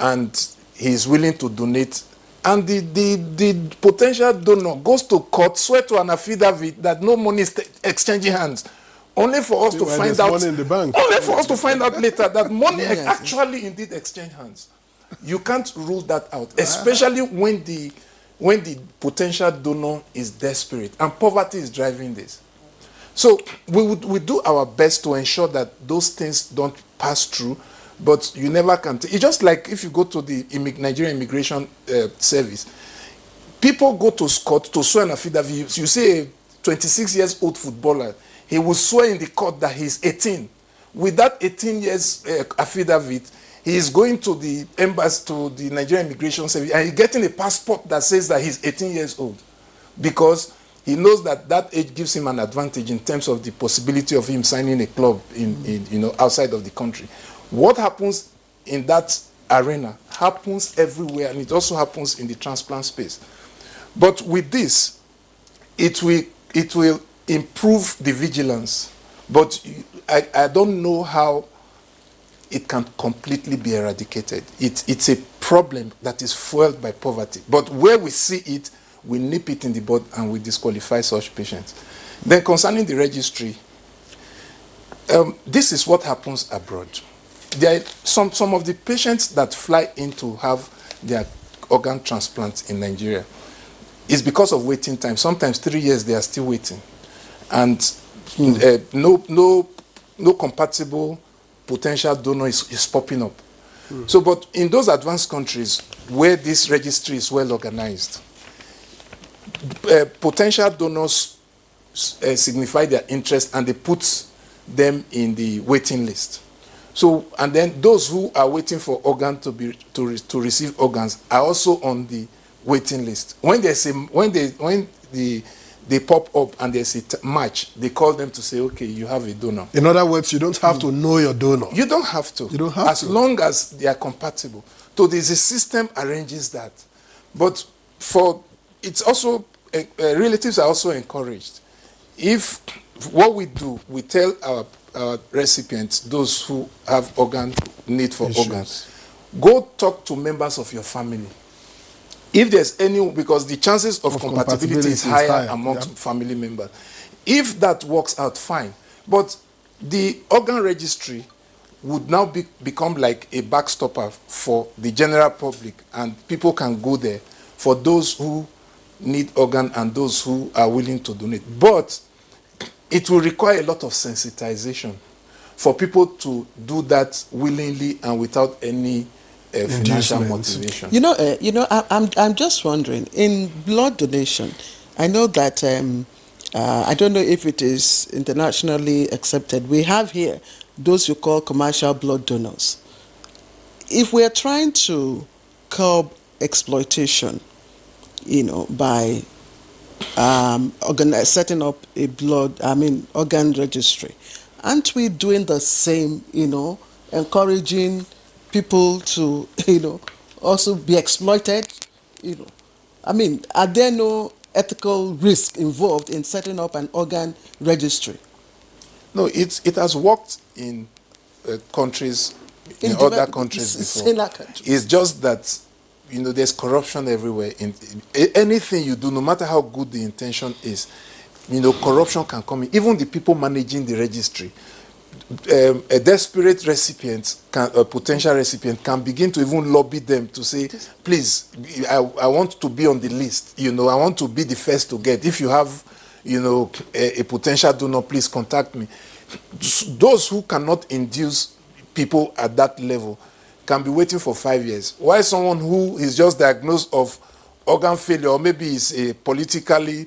and he's willing to donate. And the potential donor goes to court, swear to an affidavit that no money is exchanging hands, only for us to find out. Money in the bank. Only for us to find out later that money actually indeed exchange hands. You can't rule that out, especially when the potential donor is desperate and poverty is driving this. So we do our best to ensure that those things don't pass through, but you never can. It's just like if you go to the Nigerian Immigration Service, people go to court to swear an affidavit. You see a 26-year-old footballer, he will swear in the court that he's 18. With that 18 years affidavit, he is going to the embassy, to the Nigerian Immigration Service, and he's getting a passport that says that he's 18 years old, because he knows that age gives him an advantage in terms of the possibility of him signing a club in outside of the country. What happens in that arena happens everywhere, and it also happens in the transplant space. But with this, it will improve the vigilance. But I don't know how it can completely be eradicated. It's a problem that is fueled by poverty. But where we see it, we nip it in the bud and we disqualify such patients. Then concerning the registry, this is what happens abroad. There are some of the patients that fly in to have their organ transplants in Nigeria is because of waiting time. Sometimes 3 years they are still waiting, and no compatible potential donor is popping up. So, but in those advanced countries where this registry is well organized, potential donors signify their interest and they put them in the waiting list. So, and then those who are waiting for organ to receive organs are also on the waiting list. When they pop up and there's a match, they call them to say, okay, you have a donor. In other words, you don't have to know your donor. You don't have to. You don't have as to. long as they are compatible. So there's a system arranges that. But it's also, relatives are also encouraged. If what we do, we tell our recipients, those who have need for organs, go talk to members of your family. If there's any, because the chances of compatibility is higher amongst family members. If that works out, fine. But the organ registry would now become like a backstopper for the general public, and people can go there for those who need organ and those who are willing to donate. But it will require a lot of sensitization for people to do that willingly and without any financial motivation. I'm just wondering, in blood donation, I know that I don't know if it is internationally accepted. We have here those you call commercial blood donors. If we are trying to curb exploitation, by setting up a organ registry, aren't we doing the same? Encouraging people to, also be exploited? Are there no ethical risk involved in setting up an organ registry? No, it has worked in countries, in other countries before. It's just that, there's corruption everywhere. In anything you do, no matter how good the intention is, corruption can come in. Even the people managing the registry, a desperate recipient, a potential recipient, can begin to even lobby them to say, please, I want to be on the list. I want to be the first to get. If you have, a potential donor, please contact me. Those who cannot induce people at that level can be waiting for 5 years. Why someone who is just diagnosed of organ failure, or maybe is a politically,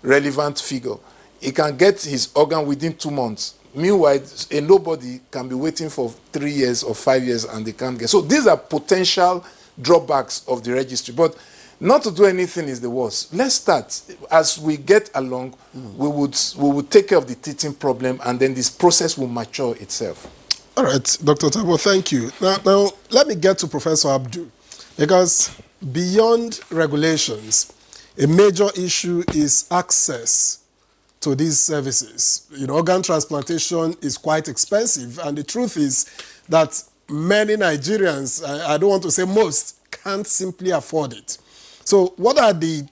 relevant figure, he can get his organ within 2 months. Meanwhile, a nobody can be waiting for 3 years or 5 years and they can't get. So these are potential drawbacks of the registry. But not to do anything is the worst. Let's start. As we get along, we would take care of the teething problem, and then this process will mature itself. All right, Dr. Tabo, thank you. Now, let me get to Professor Abdu, because beyond regulations, a major issue is access to these services. Organ transplantation is quite expensive, and the truth is that many Nigerians, I don't want to say most, can't simply afford it. So what are the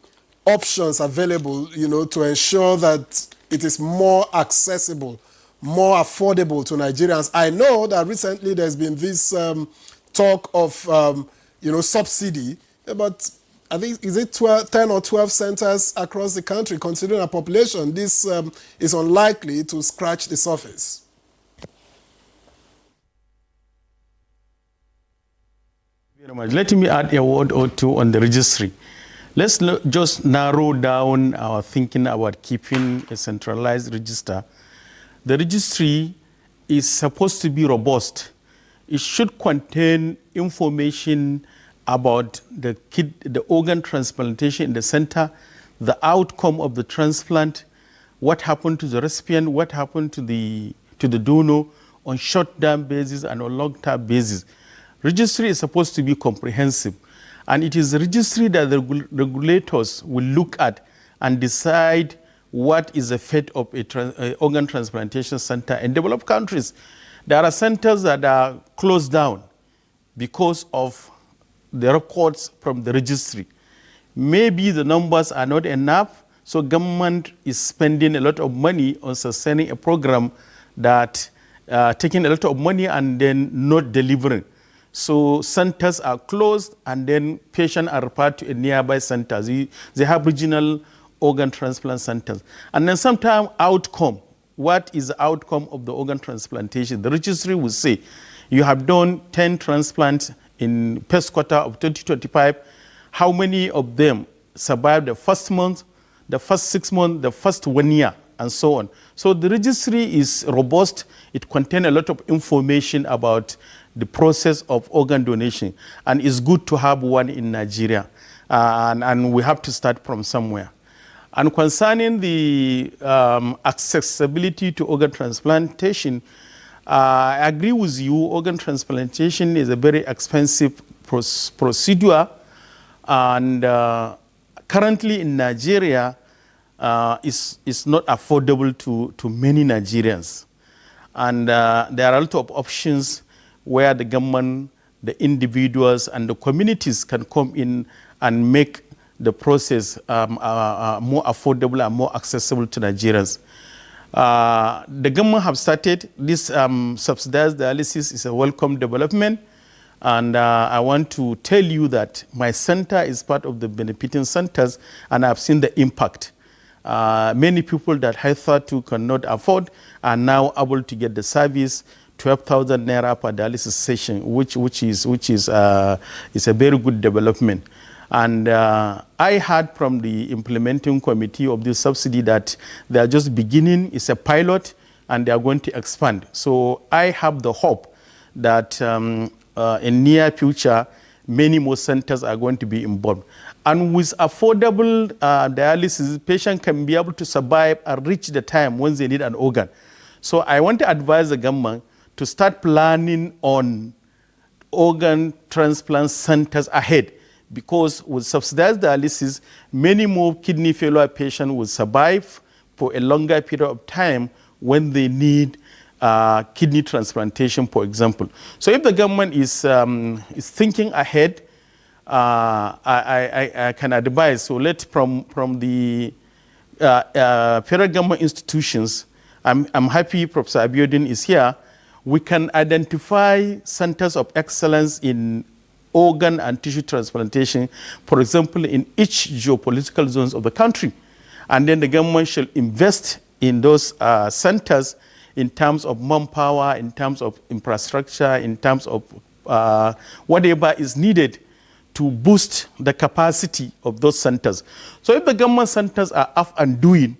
options available, to ensure that it is more accessible, more affordable to Nigerians? I know that recently there's been this talk of, subsidy, but I think, is it 10 or 12 centers across the country? Considering our population, this is unlikely to scratch the surface. Very much. Let me add a word or two on the registry. Let's just narrow down our thinking about keeping a centralized register. The registry is supposed to be robust. It should contain information about the organ transplantation in the center, the outcome of the transplant, what happened to the recipient, what happened to the donor on short-term basis and on long-term basis. Registry is supposed to be comprehensive, and it is a registry that the regulators will look at and decide what is the fate of an organ transplantation center in developed countries. There are centers that are closed down because of the records from the registry. Maybe the numbers are not enough, so government is spending a lot of money on sustaining a program that taking a lot of money and then not delivering. So centers are closed, and then patients are referred to a nearby centers. They have regional organ transplant centers. And then sometimes outcome. What is the outcome of the organ transplantation? The registry will say, you have done 10 transplants in first quarter of 2025. How many of them survived the first month, the first 6 months, the first 1 year, and so on. So the registry is robust. It contains a lot of information about the process of organ donation, and it's good to have one in Nigeria. and we have to start from somewhere. And concerning the accessibility to organ transplantation, I agree with you. Organ transplantation is a very expensive procedure, and currently in Nigeria, is not affordable to many Nigerians. And there are a lot of options where the government, the individuals, and the communities can come in and make the process more affordable and more accessible to Nigerians. The government have started this subsidized dialysis. Is a welcome development. And I want to tell you that my center is part of the benefiting centers, and I've seen the impact. Many people that I thought you cannot afford are now able to get the service, 12,000 naira per dialysis session, which is a very good development. And I heard from the implementing committee of this subsidy that they are just beginning. It's a pilot, and they are going to expand. So I have the hope that in near future, many more centers are going to be involved. And with affordable dialysis, patients can be able to survive and reach the time when they need an organ. So I want to advise the government to start planning on organ transplant centers ahead, because with subsidized dialysis, many more kidney failure patients will survive for a longer period of time when they need kidney transplantation, for example. So if the government is thinking ahead, I can advise. So from the federal government institutions, I'm happy Professor Abiodun is here. We can identify centers of excellence in organ and tissue transplantation, for example, in each geopolitical zones of the country. And then the government shall invest in those centers in terms of manpower, in terms of infrastructure, in terms of whatever is needed to boost the capacity of those centers. So if the government centers are up and doing,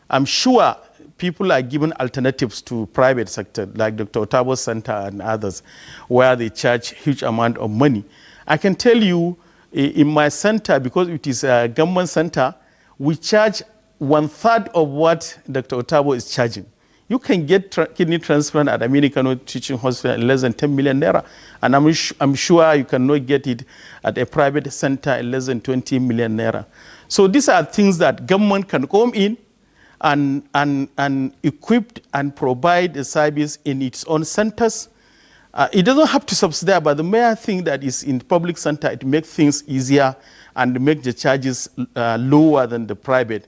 I'm sure people are given alternatives to private sector, like Dr. Otabo's center and others, where they charge huge amount of money. I can tell you, in my center, because it is a government center, we charge 1/3 of what Dr. Otabo is charging. You can get kidney transplant at American Teaching Hospital in less than 10 million naira. And I'm sure you cannot get it at a private center in less than 20 million naira. So these are things that government can come in and equip and provide the service in its own centers. It doesn't have to subsidize, but the mere thing that is in public center, it makes things easier and make the charges lower than the private.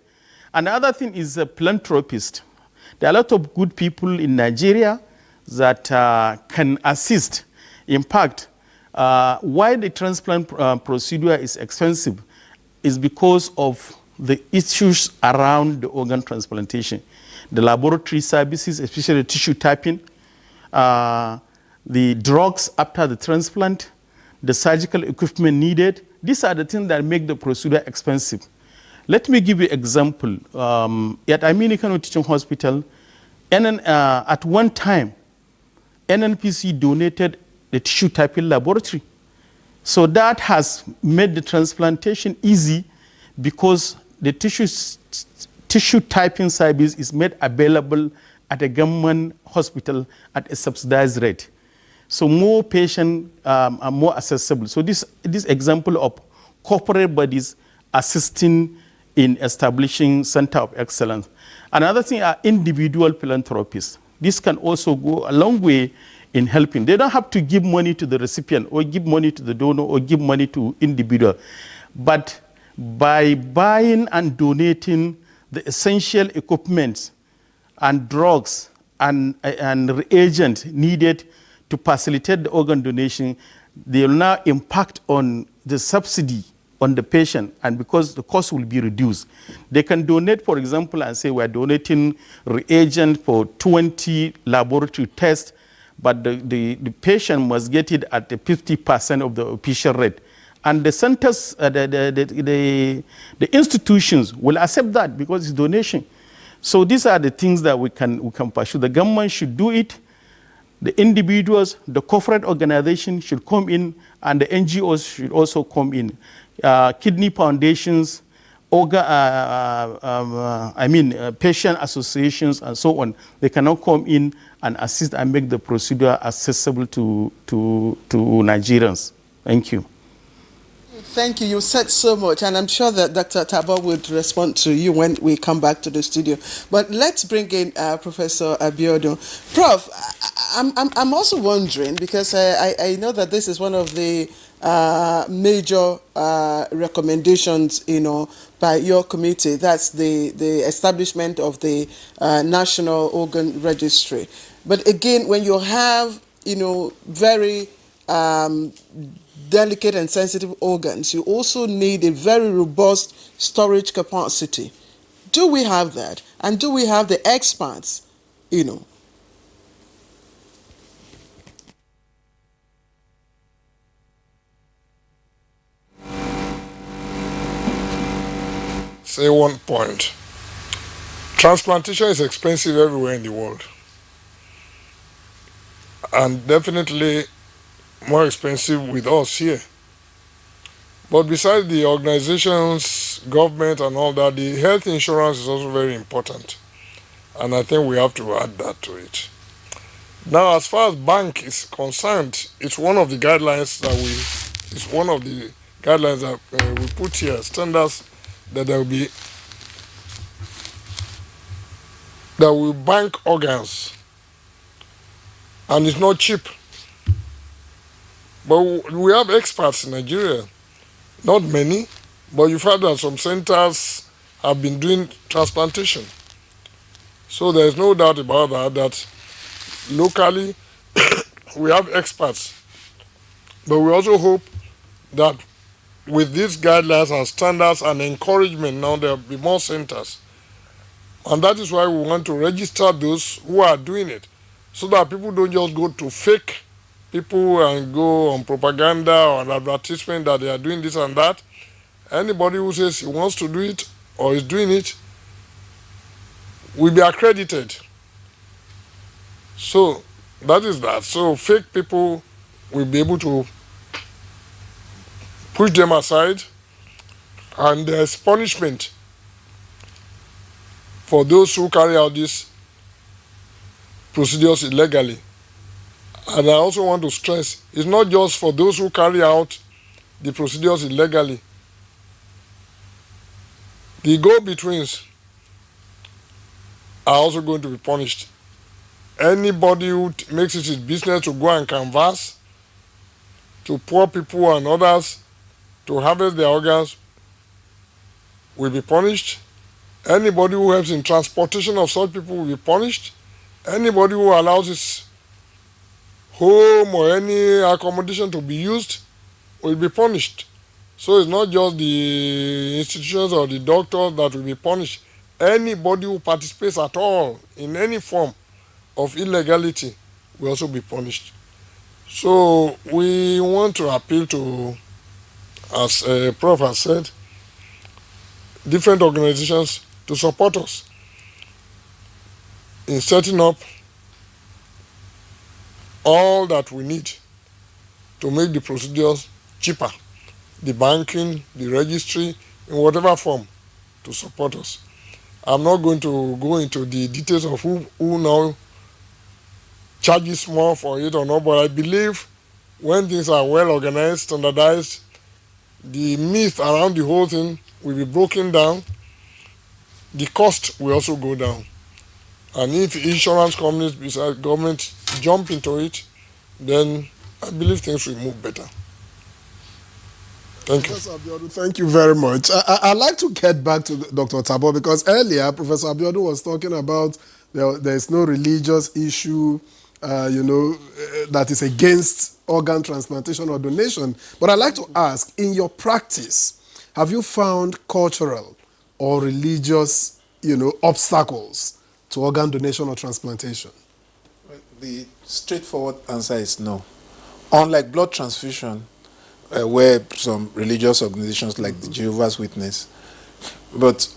Another thing is a philanthropist. There are a lot of good people in Nigeria that can assist. In fact, why the transplant procedure is expensive is because of the issues around the organ transplantation. The laboratory services, especially tissue typing, the drugs after the transplant, the surgical equipment needed. These are the things that make the procedure expensive. Let me give you an example. At American Teaching Hospital, at one time, NNPC donated the tissue typing laboratory. So that has made the transplantation easy because the tissue typing service is made available at a government hospital at a subsidized rate. So more patients are more accessible. So this example of corporate bodies assisting in establishing center of excellence. Another thing are individual philanthropists. This can also go a long way in helping. They don't have to give money to the recipient or give money to the donor or give money to individual. But by buying and donating the essential equipment and drugs and reagents needed to facilitate the organ donation, they will now impact on the subsidy on the patient, and because the cost will be reduced. They can donate, for example, and say we're donating reagent for 20 laboratory tests, but the patient must get it at the 50% of the official rate. And the centers, the institutions will accept that because it's donation. So these are the things that we can pursue. The government should do it. The individuals, the corporate organization should come in and the NGOs should also come in. Kidney foundations, patient associations and so on, they cannot come in and assist and make the procedure accessible to Nigerians. Thank you. Thank you. You said so much, and I'm sure that Dr. Tabo would respond to you when we come back to the studio. But let's bring in Professor Abiodun. Prof, I'm also wondering, because I know that this is one of the major recommendations, by your committee. That's the establishment of the National Organ Registry. But again, when you have, very delicate and sensitive organs, you also need a very robust storage capacity. Do we have that? And do we have the experts, Say one point. Transplantation is expensive everywhere in the world. And definitely more expensive with us here. But besides the organizations, government and all that, the health insurance is also very important. And I think we have to add that to it. Now, as far as bank is concerned, it's one of the guidelines that we put here, standards that will bank organs. And it's not cheap. But we have experts in Nigeria. Not many, but you've heard that some centers have been doing transplantation. So there's no doubt about that locally we have experts. But we also hope that with these guidelines and standards and encouragement, now there will be more centers. And that is why we want to register those who are doing it, so that people don't just go to fake people and go on propaganda or an advertisement that they are doing this and that. Anybody who says he wants to do it or is doing it will be accredited. So that is that. So fake people will be able to push them aside, and there's punishment for those who carry out these procedures illegally. And I also want to stress, it's not just for those who carry out the procedures illegally. The go-betweens are also going to be punished. Anybody who makes it his business to go and canvass to poor people and others to harvest their organs will be punished. Anybody who helps in transportation of such people will be punished. Anybody who allows his home or any accommodation to be used will be punished. So it's not just the institutions or the doctors that will be punished. Anybody who participates at all in any form of illegality will also be punished. So we want to appeal to, as Prof has said, different organizations to support us in setting up all that we need to make the procedures cheaper, the banking, the registry, in whatever form, to support us. I'm not going to go into the details of who now charges more for it or not, but I believe when things are well organized, standardized, the myth around the whole thing will be broken down, the cost will also go down. And if insurance companies besides government jump into it, then I believe things will move better. Thank you. Professor Abiodun, thank you very much. I'd like to get back to Dr. Tabo, because earlier Professor Abiodun was talking about there is no religious issue, that is against organ transplantation or donation. But I'd like to ask, in your practice, have you found cultural or religious, obstacles to organ donation or transplantation? The straightforward answer is no. Unlike blood transfusion, where some religious organizations like the Jehovah's Witness, but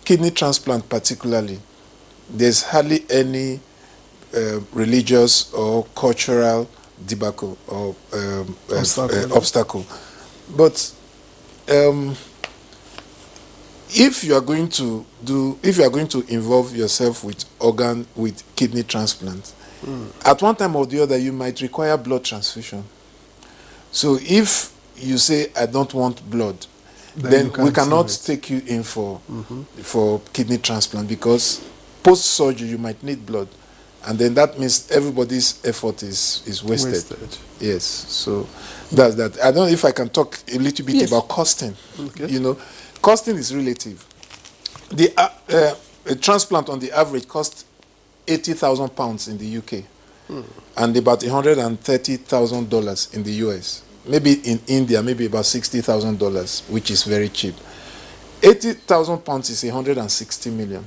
kidney transplant particularly, there's hardly any religious or cultural debacle or Obstacle. But if you are going to involve yourself with kidney transplant, at one time or the other you might require blood transfusion. So if you say I don't want blood, then we cannot take you in for kidney transplant, because post surgery you might need blood, and then that means everybody's effort is wasted. Yes, so that's that. I don't know if I can talk a little bit about costing. Okay. You know, costing is relative. The a transplant on the average costs £80,000 in the UK, and about $130,000 in the US. Maybe in India, maybe about $60,000, which is very cheap. £80,000 is 160 million.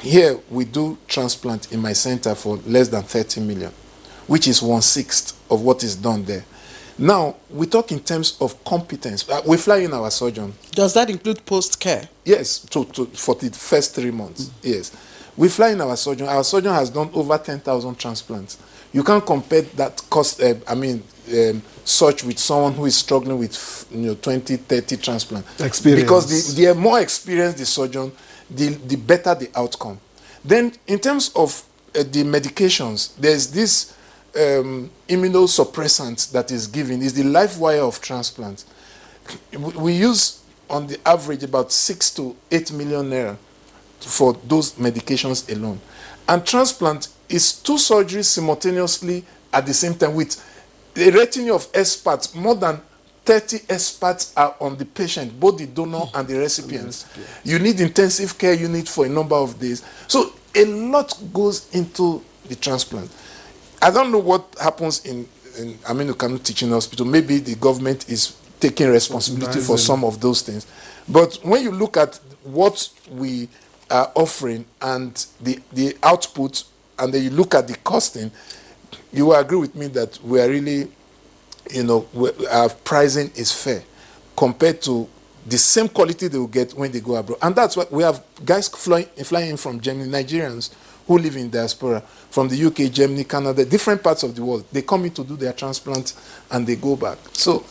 Here we do transplant in my center for less than 30 million, which is 1/6 of what is done there. Now we talk in terms of competence. We fly in our surgeon. Does that include post-care? Yes, for the first 3 months. Yes, we fly in our surgeon. Our surgeon has done over 10,000 transplants. You can't compare that cost. Such with someone who is struggling with 20, 30 transplant. Experience. Because the more experienced the surgeon, the better the outcome. Then in terms of the medications, there's this immunosuppressant that is given. Is the life wire of transplant. We use on the average about 6 to 8 million naira for those medications alone. And transplant is 2 surgeries simultaneously at the same time with a retinue of experts. More than 30 experts are on the patient, both the donor and the recipient. You need intensive care unit for a number of days. So a lot goes into the transplant. I don't know what happens in Aminu Kano Teaching Hospital. Maybe the government is taking responsibility for some of those things. But when you look at what we are offering and the output, and then you look at the costing, you will agree with me that we are really, our pricing is fair compared to the same quality they will get when they go abroad. And that's what we have guys flying in from Germany, Nigerians who live in diaspora, from the UK, Germany, Canada, different parts of the world. They come in to do their transplant and they go back. So,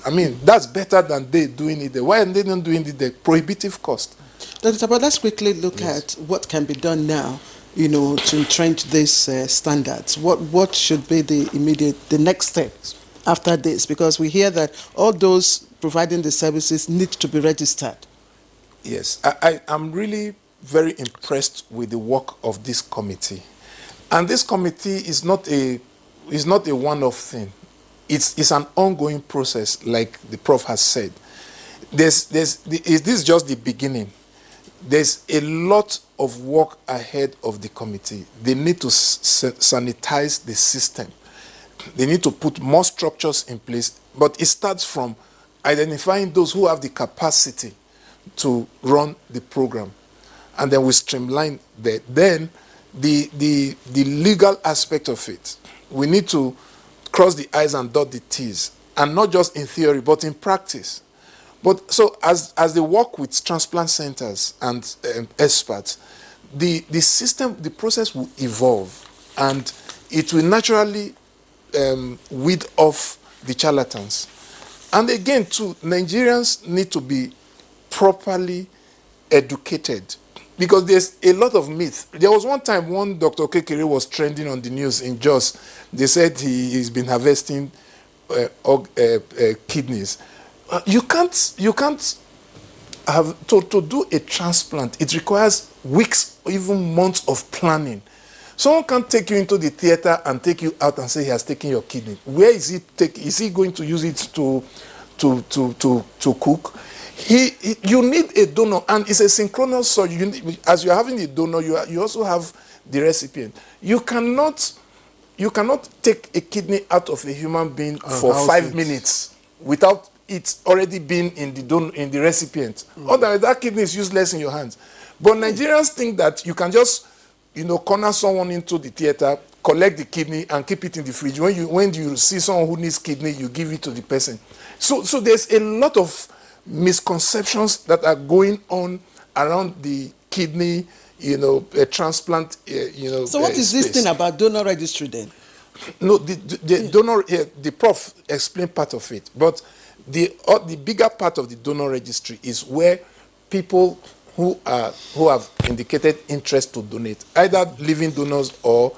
that's better than they doing it there. Why are they not doing it there? Prohibitive cost. Dr. But let's quickly look at what can be done now, to entrench these standards. What should be the next steps after this? Because we hear that all those providing the services need to be registered. Yes, I'm really very impressed with the work of this committee. And this committee is not a one-off thing. It's an ongoing process, like the Prof has said. This is just the beginning. There's a lot of work ahead of the committee. They need to sanitize the system. They need to put more structures in place. But it starts from identifying those who have the capacity to run the program. And then we streamline that. Then the legal aspect of it. We need to cross the I's and dot the T's. And not just in theory, but in practice. But so as they work with transplant centers and experts, the system, the process will evolve, and it will naturally weed off the charlatans. And again, too, Nigerians need to be properly educated, because there's a lot of myth. There was one time one Dr. Kekere was trending on the news in Jos. They said he's been harvesting kidneys. You can't have to do a transplant. It requires weeks or even months of planning. Someone can't take you into the theater and take you out and say he has taken your kidney. Where is he is he going to use it to cook? You need a donor, and it's a synchronous surgery. As you're having the donor, you also have the recipient. You cannot take a kidney out of a human being for 5 minutes without it's already been in the recipient. Otherwise, that kidney is useless in your hands. But Nigerians think that you can just, corner someone into the theater, collect the kidney, and keep it in the fridge. When you see someone who needs kidney, you give it to the person. So there's a lot of misconceptions that are going on around the kidney, transplant, So what is this thing about donor registry then? No, the donor, the prof explained part of it, but the bigger part of the donor registry is where people who have indicated interest to donate, either living donors or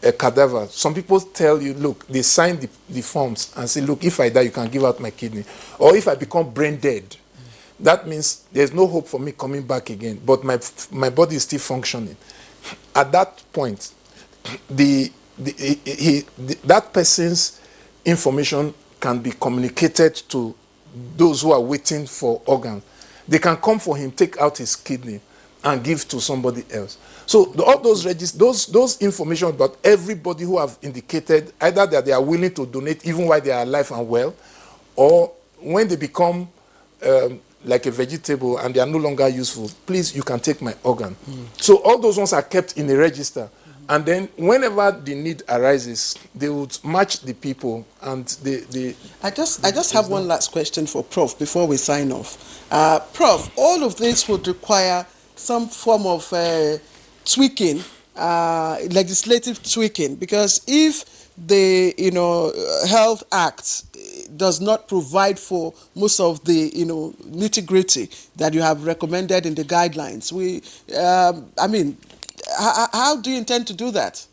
a cadaver. Some people tell you, look, they sign the forms and say, look, if I die, you can give out my kidney. Or if I become brain dead, that means there's no hope for me coming back again, but my body is still functioning. At that point, that person's information can be communicated to those who are waiting for organs. They can come for him, take out his kidney, and give to somebody else. So all those those information about everybody who have indicated either that they are willing to donate even while they are alive and well, or when they become like a vegetable and they are no longer useful, please, you can take my organ. So all those ones are kept in a register. And then whenever the need arises, they would match the people and they I just have one last question for Prof before we sign off. Prof, all of this would require some form of tweaking, legislative tweaking, because if the Health Act does not provide for most of the nitty-gritty that you have recommended in the guidelines, how do you intend to do that?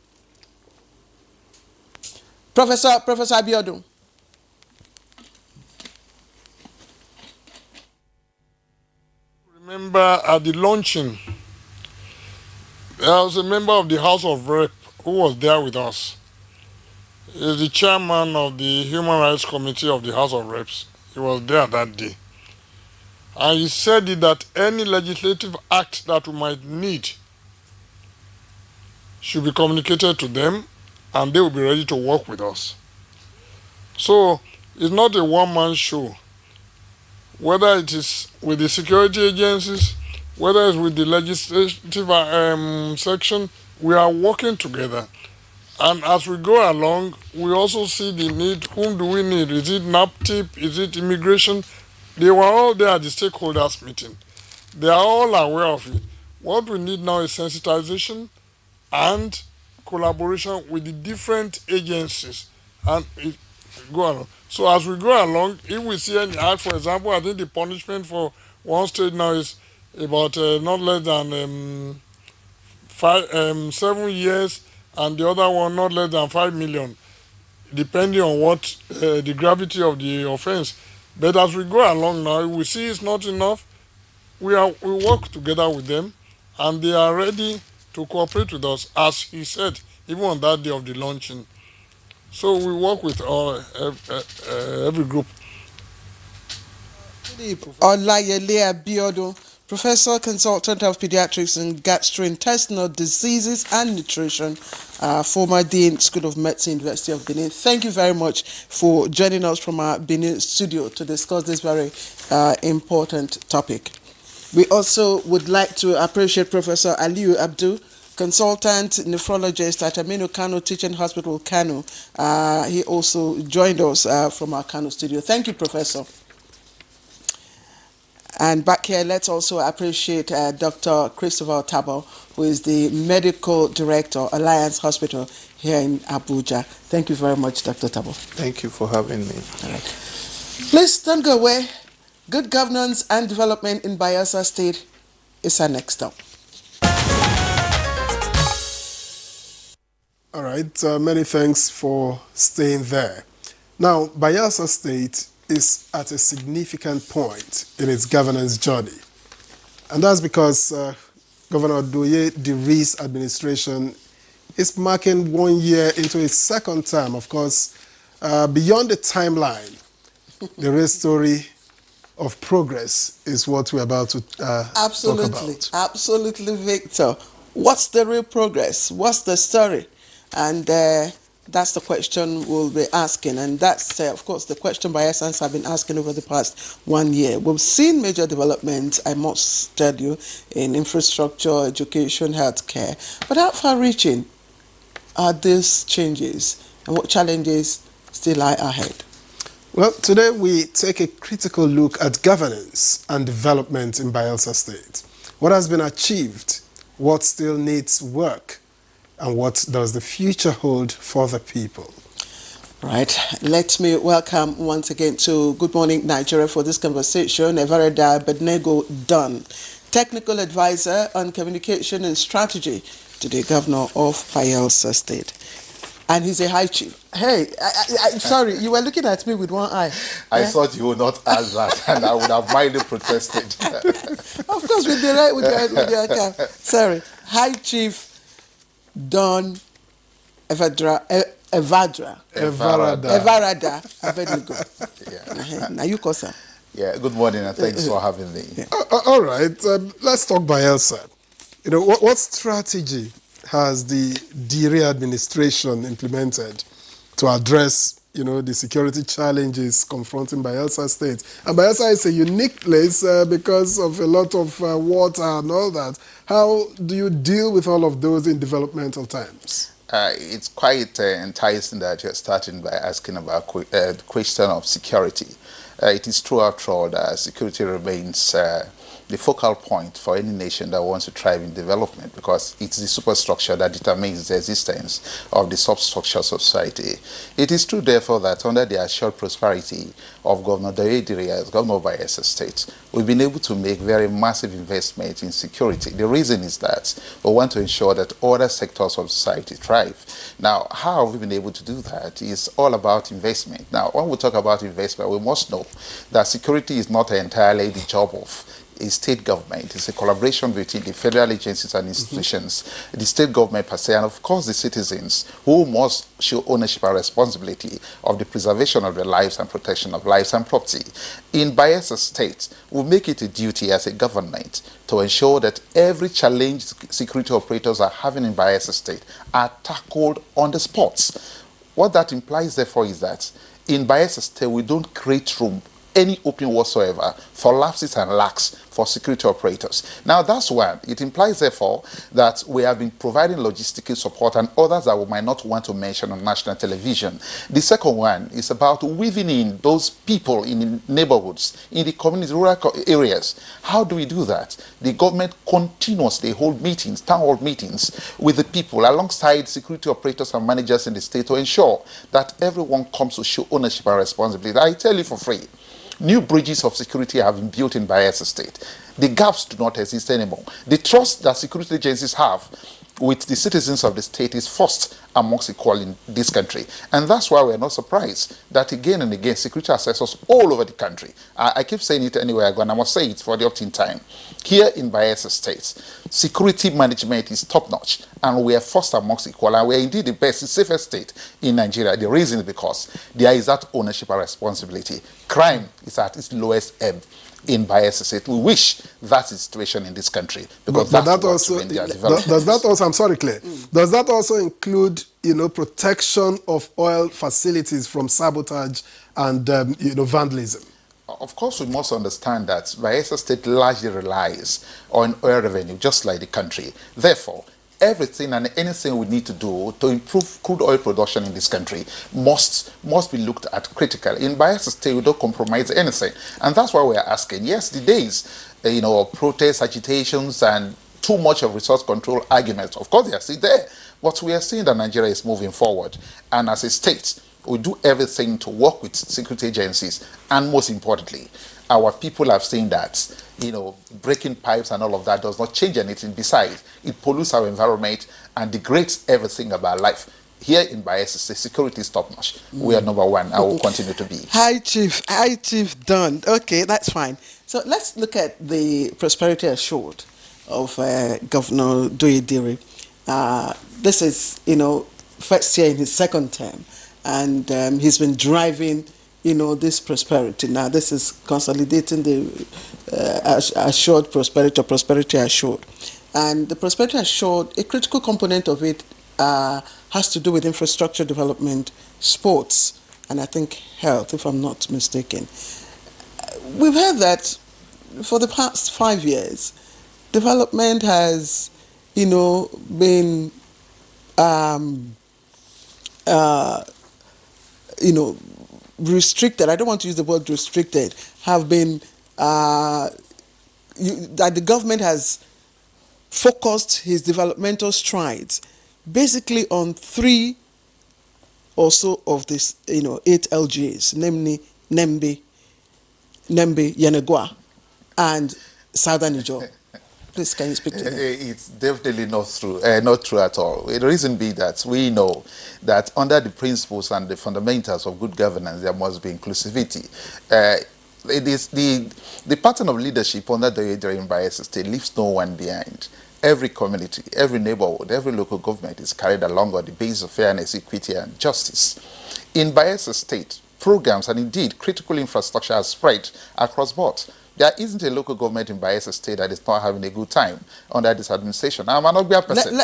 Professor Abiodun. Remember at the launching, there was a member of the House of Rep who was there with us. He's the chairman of the Human Rights Committee of the House of Reps. He was there that day. And he said that any legislative act that we might need should be communicated to them and they will be ready to work with us. So it's not a one-man show. Whether it is with the security agencies, whether it's with the legislative section, we are working together. And as we go along, we also see the need. Whom do we need? Is it NAPTIP? Is it immigration? They were all there at the stakeholders meeting. They are all aware of it. What we need now is sensitization and collaboration with the different agencies. And go along. So as we go along, if we see any act, for example, I think the punishment for one state now is about not less than 7 years, and the other one not less than 5 million, depending on what the gravity of the offense. But as we go along now, we see it's not enough. We work together with them, and they are ready to cooperate with us, as he said, even on that day of the launching. So we work with every group. Olayele Abiodun, Professor, Consultant of Pediatrics and Gastrointestinal Diseases and Nutrition, former Dean, School of Medicine, University of Benin. Thank you very much for joining us from our Benin studio to discuss this very important topic. We also would like to appreciate Professor Aliyu Abdul, Consultant Nephrologist at Aminu Kano Teaching Hospital, Kano. He also joined us from our Kano studio. Thank you, Professor. And back here, let's also appreciate Dr. Christopher Tabo, who is the Medical Director, Alliance Hospital here in Abuja. Thank you very much, Dr. Tabo. Thank you for having me. All right. Please don't go away. Good governance and development in Bayelsa State is our next stop. All right, many thanks for staying there. Now, Bayelsa State is at a significant point in its governance journey. And that's because Governor Doye Diri's administration is marking 1 year into its second term. Of course, beyond the timeline, the real story of progress is what we're about to talk about. Absolutely, Victor. What's the real progress? What's the story? And that's the question we'll be asking. And that's, of course, the question Bayelsans have been asking over the past 1 year. We've seen major developments, I must tell you, in infrastructure, education, healthcare. But how far-reaching are these changes? And what challenges still lie ahead? Well, today we take a critical look at governance and development in Bayelsa State. What has been achieved? What still needs work? and what does the future hold for the people? Right. Let me welcome once again to Good Morning Nigeria for this conversation, Everada Bednego Dunn, Technical Advisor on Communication and Strategy to the Governor of Bayelsa State. And he's a high chief. Hey, I'm sorry, you were looking at me with one eye. I thought you would not ask that, and I would have mildly protested. Of course, with the right, with your cap. Sorry. High Chief Don Evarada Abednego. Yeah. Now you call sir. Yeah, good morning, and thanks for having me. Yeah. All right, let's talk Bayelsa. You know, what strategy has the Diri administration implemented to address, you know, the security challenges confronting Bayelsa State? And Bayelsa is a unique place because of a lot of water and all that. How do you deal with all of those in developmental times? It's quite enticing that you're starting by asking about the question of security. It is true, after all, that security remains the focal point for any nation that wants to thrive in development, because it's the superstructure that determines the existence of the substructures of society. It is true, therefore, that under the assured prosperity of Governor Diri as Governor of Bayelsa State, we've been able to make very massive investments in security. The reason is that we want to ensure that other sectors of society thrive. Now, how have we been able to do that? It's all about investment. Now, when we talk about investment, we must know that security is not entirely the job of a state government. It's a collaboration between the federal agencies and institutions, the state government per se, and of course the citizens, who must show ownership and responsibility of the preservation of their lives and protection of lives and property. In Bayelsa State, we make it a duty as a government to ensure that every challenge security operators are having in Bayelsa State are tackled on the spot. What that implies, therefore, is that in Bayelsa State, we don't create room any opening whatsoever for lapses and lacks for security operators. Now, that's one. It implies, therefore, that we have been providing logistical support and others that we might not want to mention on national television. The second one is about weaving in those people in the neighborhoods, in the community, rural areas. How do we do that? The government continuously hold meetings, town hall meetings with the people alongside security operators and managers in the state to ensure that everyone comes to show ownership and responsibility. I tell you for free, new bridges of security have been built in Bayelsa State. The gaps do not exist anymore. The trust that security agencies have with the citizens of the state is first amongst equal in this country. And that's why we're not surprised that again and again security assessors all over the country, I keep saying it anywhere I go, and I must say it for the opting time, here in Bayelsa State, security management is top-notch, and we are first amongst equal, and we are indeed the best, the safest state in Nigeria. The reason is because there is that ownership and responsibility. Crime is at its lowest ebb in Bayelsa State. We wish that's the situation in this country, because but that's that also, does that also, I'm sorry, Claire, does that also include, you know, protection of oil facilities from sabotage and, you know, vandalism? Of course, we must understand that Bayelsa State largely relies on oil revenue, just like the country. Therefore, everything and anything we need to do to improve crude oil production in this country must be looked at critically. In Bayelsa State, we don't compromise anything. And that's why we are asking, yes, the days, you know, of protests, agitations, and too much of resource control arguments, of course, they are still there. But we are seeing that Nigeria is moving forward. And as a state, we do everything to work with security agencies. And most importantly, our people have seen that, you know, breaking pipes and all of that does not change anything. Besides, it pollutes our environment and degrades everything about life. Here in Bayelsa, the security is top-notch. We are number one. I will continue to be. High Chief Dunn. Okay, that's fine. So let's look at the prosperity assured of Governor Diri. This is, you know, first year in his second term, and he's been driving, you know, this prosperity. Now, this is consolidating the assured prosperity, or prosperity assured. And the prosperity assured, a critical component of it has to do with infrastructure development, sports, and I think health, if I'm not mistaken. We've heard that for the past 5 years, development has, you know, been, you know, restricted. I don't want to use the word restricted. Have been that the government has focused his developmental strides basically on 3 or so of this, 8 LGAs, namely Nembe, Yenagua, and Southern Niger. Please, can you speak to me? It's definitely not true at all. The reason be that we know that under the principles and the fundamentals of good governance, there must be inclusivity. It is the pattern of leadership under the Nigerian Bayelsa State leaves no one behind. Every community, every neighborhood, every local government is carried along on the basis of fairness, equity, and justice. In Bayelsa State, programs and indeed critical infrastructure are spread across board. There isn't a local government in Bayelsa State that is not having a good time under this administration. I'm an Ogbia person.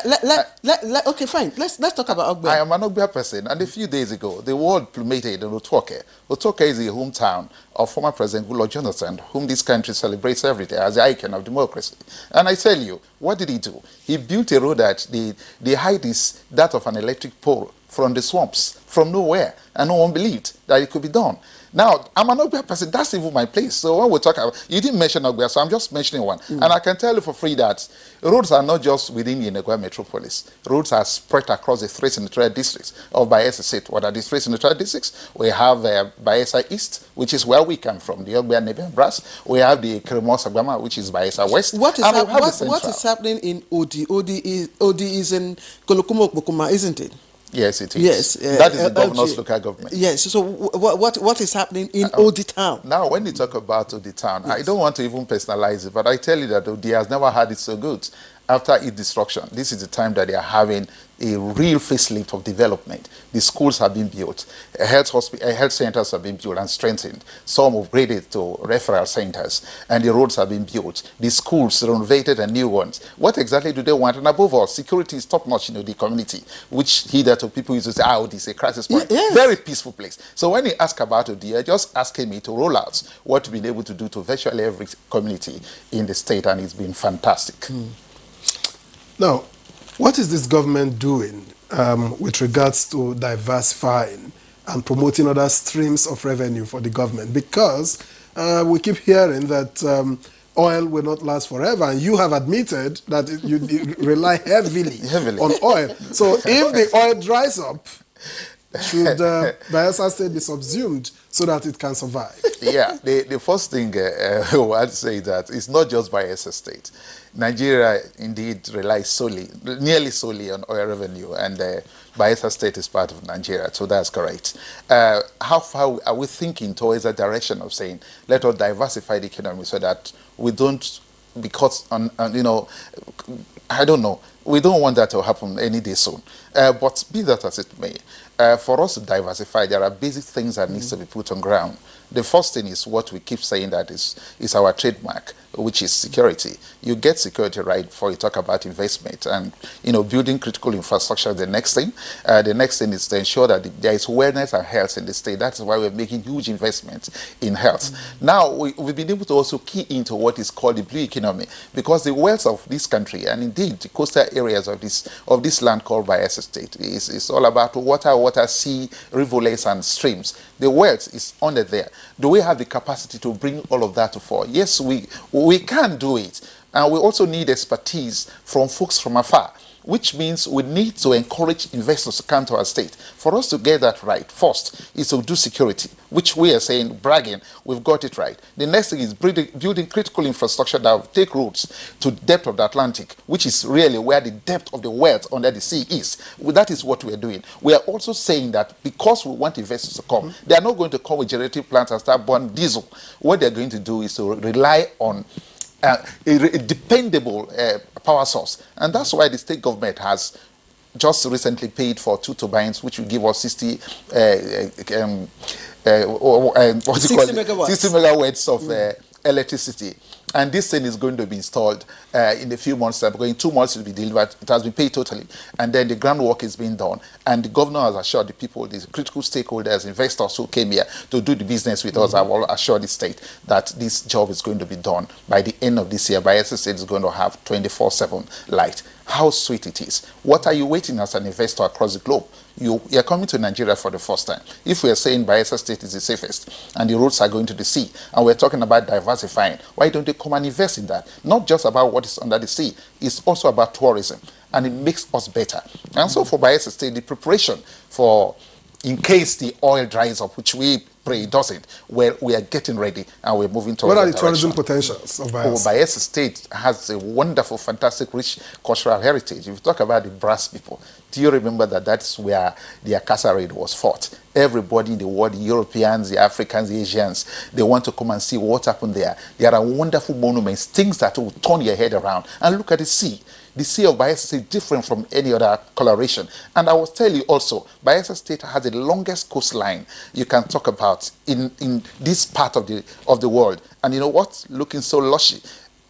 Okay, fine. Let's talk about Ogbia. I am an Ogbia person, and a few days ago, the world plummeted in Otoke. Otoke is the hometown of former President Goodluck Jonathan, whom this country celebrates every day as the icon of democracy. And I tell you, what did he do? He built a road that the height is that of an electric pole from the swamps, from nowhere, and no one believed that it could be done. Now, I'm an Ogbia person. That's even my place. So when we talk about, you didn't mention Ogbia, so I'm just mentioning one. And I can tell you for free that roads are not just within Yenagua metropolis. Roads are spread across the 3 senatorial districts of Bayelsa State. What are the 3 senatorial districts? We have Bayelsa East, which is where we come from, the Ogbia Nebian Brass. We have the Kremos Agbama, which is Bayelsa West. What is happening in Odi? Odi is in Kolokumo Bokuma, isn't it? Yes, it is. Yes, that is the governor's local government. Yes. So what is happening in Odi town? Now, when you talk about Odi town, yes. I don't want to even personalize it, but I tell you that Odi has never had it so good. After its destruction, this is the time that they are having a real facelift of development. The schools have been built, health centers have been built and strengthened. Some upgraded to referral centers, and the roads have been built. The schools renovated and new ones. What exactly do they want? And above all, security is top-notch in the community, which hitherto people used to say, Odi is a crisis point. Yes. Very peaceful place. So when you ask about Odi, you're just asking me to roll out what we've been able to do to virtually every community in the state, and it's been fantastic. Now, what is this government doing with regards to diversifying and promoting other streams of revenue for the government? Because we keep hearing that oil will not last forever, and you have admitted that you rely heavily on oil. So if the oil dries up, should Bayelsa State be subsumed so that it can survive? Yeah, the first thing I'd say that it's not just Bayelsa State. Nigeria indeed relies nearly solely on oil revenue, and Bayelsa State is part of Nigeria, so that's correct. How far are we thinking towards that direction of saying, let us diversify the economy so that we don't, because, I don't know, we don't want that to happen any day soon. But be that as it may, for us to diversify, there are basic things that needs to be put on ground. The first thing is what we keep saying that is our trademark, which is security. You get security right before you talk about investment, and building critical infrastructure. The next thing is to ensure that there is wellness and health in the state. That's why we're making huge investments in health. Now we've been able to also key into what is called the blue economy, because the wealth of this country, and indeed the coastal areas of this land called Bayelsa State, is all about water, sea, rivulets, and streams. The wealth is under there. Do we have the capacity to bring all of that to fore? Yes, we can do it. And we also need expertise from folks from afar, which means we need to encourage investors to come to our state. For us to get that right, first is to do security, which we are saying, bragging, we've got it right. The next thing is building critical infrastructure that will take routes to the depth of the Atlantic, which is really where the depth of the wealth under the sea is. That is what we're doing. We are also saying that because we want investors to come, they are not going to come with generative plants and start burning diesel. What they're going to do is to rely on a dependable power source, and that's why the state government has just recently paid for 2 turbines, which will give us 60 megawatts of electricity. And this thing is going to be installed in a few months' time. Because in 2 months it will be delivered. It has been paid totally. And then the groundwork is being done. And the governor has assured the people, the critical stakeholders, investors who came here to do the business with us, have all assured the state that this job is going to be done by the end of this year. Bayelsa State is going to have 24/7 light. how sweet it is. What are you waiting as an investor across the globe? You're coming to Nigeria for the first time. If we're saying Bayelsa State is the safest and the roads are going to the sea, and we're talking about diversifying, why don't they come and invest in that? Not just about what is under the sea, it's also about tourism, and it makes us better. And so for Bayelsa State, the preparation for, in case the oil dries up, which we pray it doesn't, well, we are getting ready and we're moving towards. What are the tourism potentials of Bayelsa? Bayelsa State has a wonderful, fantastic, rich cultural heritage. If you talk about the brass people, do you remember that that's where the Akasa raid was fought? Everybody in the world, the Europeans, the Africans, the Asians, they want to come and see what happened there. There are wonderful monuments, things that will turn your head around. And look at the sea. The Sea of Bayelsa is different from any other coloration. And I will tell you also, Bayelsa State has the longest coastline you can talk about in this part of the world. And you know what? Looking so lushy.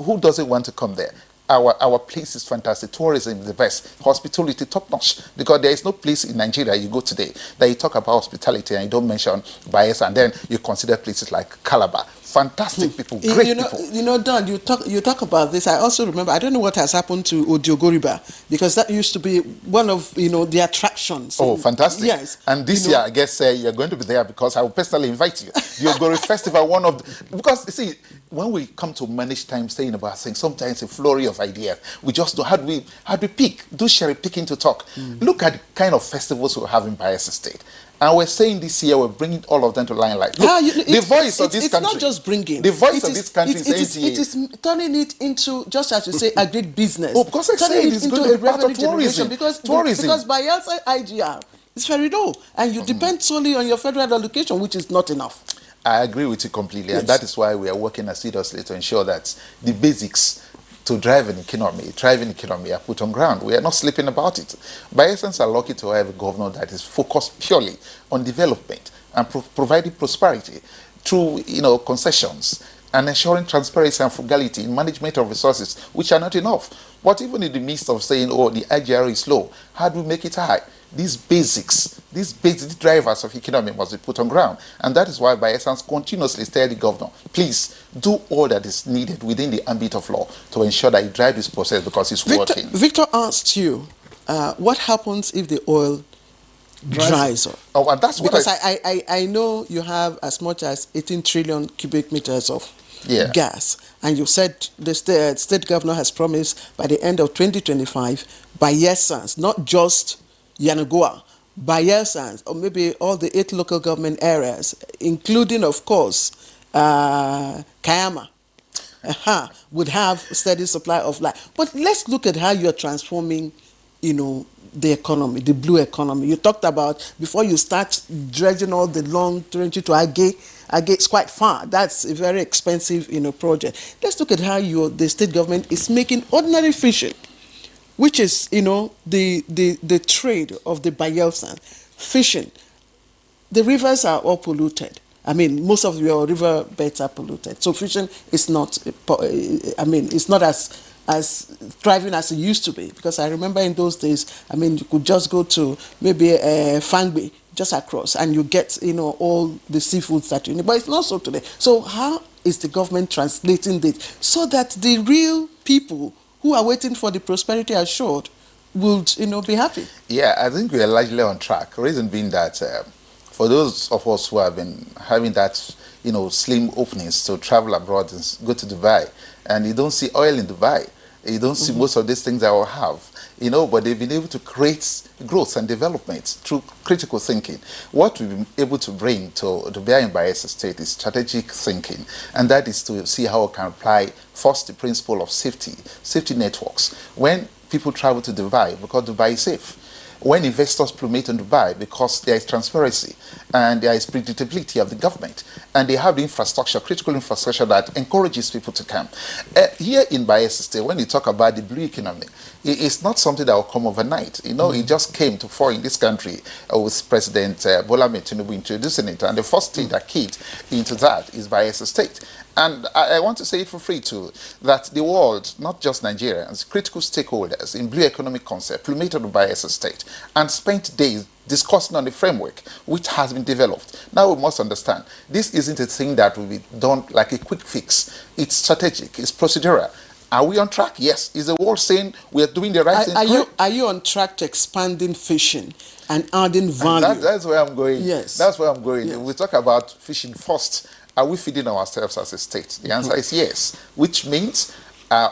Who doesn't want to come there? Our place is fantastic. Tourism is the best. Hospitality top-notch. Because there is no place in Nigeria you go today that you talk about hospitality and you don't mention Bayelsa, and then you consider places like Calabar. Fantastic people, great people. You know, Don, you talk about this. I also remember, I don't know what has happened to Odiogoriba, because that used to be one of, the attractions. Oh, fantastic. Yes. And this year, I guess you're going to be there because I will personally invite you. The Ogori Festival, because you see, when we come to manage time saying about things, sometimes a flurry of ideas, we just do, how do we pick? Do cherry picking to talk. Look at the kind of festivals we have in Bayelsa State. And we're saying this year we're bringing all of them to limelight. Look, the voice of this country. It's not just bringing. The voice of this country is NTA. It is turning it into, just as you say, a great business. Oh, because I say it is going to be part of tourism. Because Bayelsa IGR is very low. And you depend solely on your federal allocation, which is not enough. I agree with you completely. Yes. And that is why we are working assiduously to ensure that the basics to drive an economy are put on ground. We are not sleeping about it. Bayelsans are lucky to have a governor that is focused purely on development and providing prosperity through concessions and ensuring transparency and frugality in management of resources, which are not enough. But even in the midst of saying, oh, the IGR is low, how do we make it high? These basic drivers of economy must be put on ground. And that is why Bayelsans continuously tell the governor, please do all that is needed within the ambit of law to ensure that you drive this process because it's working. Victor asked you, what happens if the oil dries up? Oh, and that's because I know you have as much as 18 trillion cubic meters of gas. And you said the state governor has promised by the end of 2025, Bayelsans, not just Yanagoa, Bayelsans, or maybe all the 8 local government areas, including, of course, Kayama, would have steady supply of life. But let's look at how you're transforming, the economy, the blue economy. You talked about, before you start dredging all the long trenches to Agay, it's quite far. That's a very expensive, project. Let's look at how the state government is making ordinary fishing, which is, the trade of the Bayelsan, fishing. The rivers are all polluted. I mean, most of your river beds are polluted. So fishing is not, it's not as thriving as it used to be. Because I remember in those days, you could just go to maybe Fangbe, just across, and you get, all the seafoods that you need. But it's not so today. So how is the government translating this so that the real people who are waiting for the prosperity assured would, be happy? Yeah, I think we are largely on track. Reason being that for those of us who have been having that, slim openings to travel abroad and go to Dubai, and you don't see oil in Dubai, you don't see most of these things that we have, but they've been able to create growth and development through critical thinking. What we've been able to bring to bear in Bayelsa State is strategic thinking, and that is to see how we can apply first the principle of safety networks. When people travel to Dubai, because Dubai is safe. When investors plummet in Dubai, because there is transparency and there is predictability of the government, and they have the infrastructure, critical infrastructure that encourages people to come. Here in Bayelsa State, when you talk about the blue economy, it's not something that will come overnight. It just came to fore in this country with President Bola Ahmed Tinubu introducing it, and the first state that keyed into that is Bayelsa State. And I want to say it for free too, that the world, not just Nigerians, critical stakeholders in blue economic concept, plummeted by Bayelsa State and spent days discussing on the framework which has been developed. Now we must understand, this isn't a thing that will be done like a quick fix. It's strategic, it's procedural. Are we on track? Yes. Is the world saying we are doing the right thing? Are you on track to expanding fishing and adding value? That's where I'm going. Yes. That's where I'm going. Yes. We talk about fishing first. Are we feeding ourselves as a state? The answer is yes, which means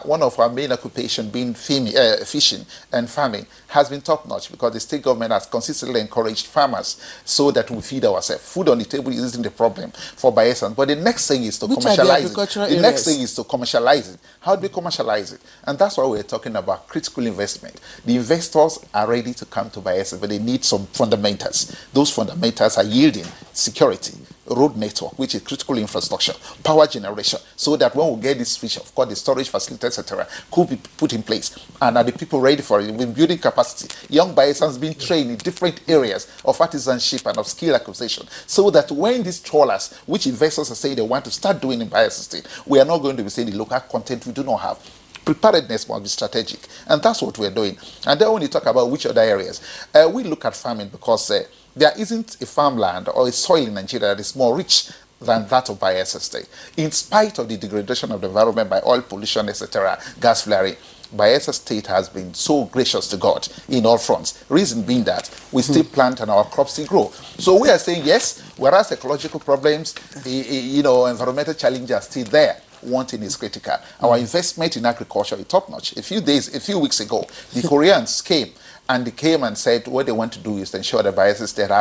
one of our main occupation being fishing and farming has been top-notch because the state government has consistently encouraged farmers so that we feed ourselves. Food on the table isn't the problem for Bayelsa, but the next thing is to commercialize it. The next thing is to commercialize it. How do we commercialize it? And that's why we're talking about critical investment. The investors are ready to come to Bayelsa, but they need some fundamentals. Those fundamentals are yielding security, road network, which is critical infrastructure, power generation, so that when we get this fish, of course, the storage facility, etc., could be put in place. And are the people ready for it? We're building capacity. Young Bayelsans being trained in different areas of artisanship and of skill acquisition, so that when these trawlers, which investors are saying they want to start doing in Bayelsa State, we are not going to be saying the local content we do not have. Preparedness must be strategic, and that's what we're doing. And then when you talk about which other areas, we look at farming because there isn't a farmland or a soil in Nigeria that is more rich than that of Bayelsa State. In spite of the degradation of the environment by oil pollution, etc., gas flaring, Bayelsa State has been so gracious to God in all fronts. Reason being that we still plant and our crops still grow. So we are saying yes, whereas ecological problems, environmental challenges are still there. One thing is critical. Our investment in agriculture is top-notch. A few weeks ago, the Koreans came and said what they want to do is to ensure that Bayelsa State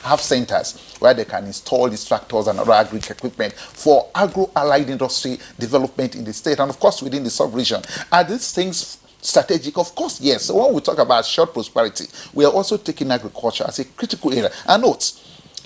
have centers where they can install these tractors and other agri equipment for agro-allied industry development in the state and, of course, within the sub-region. Are these things strategic? Of course, yes. So when we talk about short prosperity, we are also taking agriculture as a critical area. And note,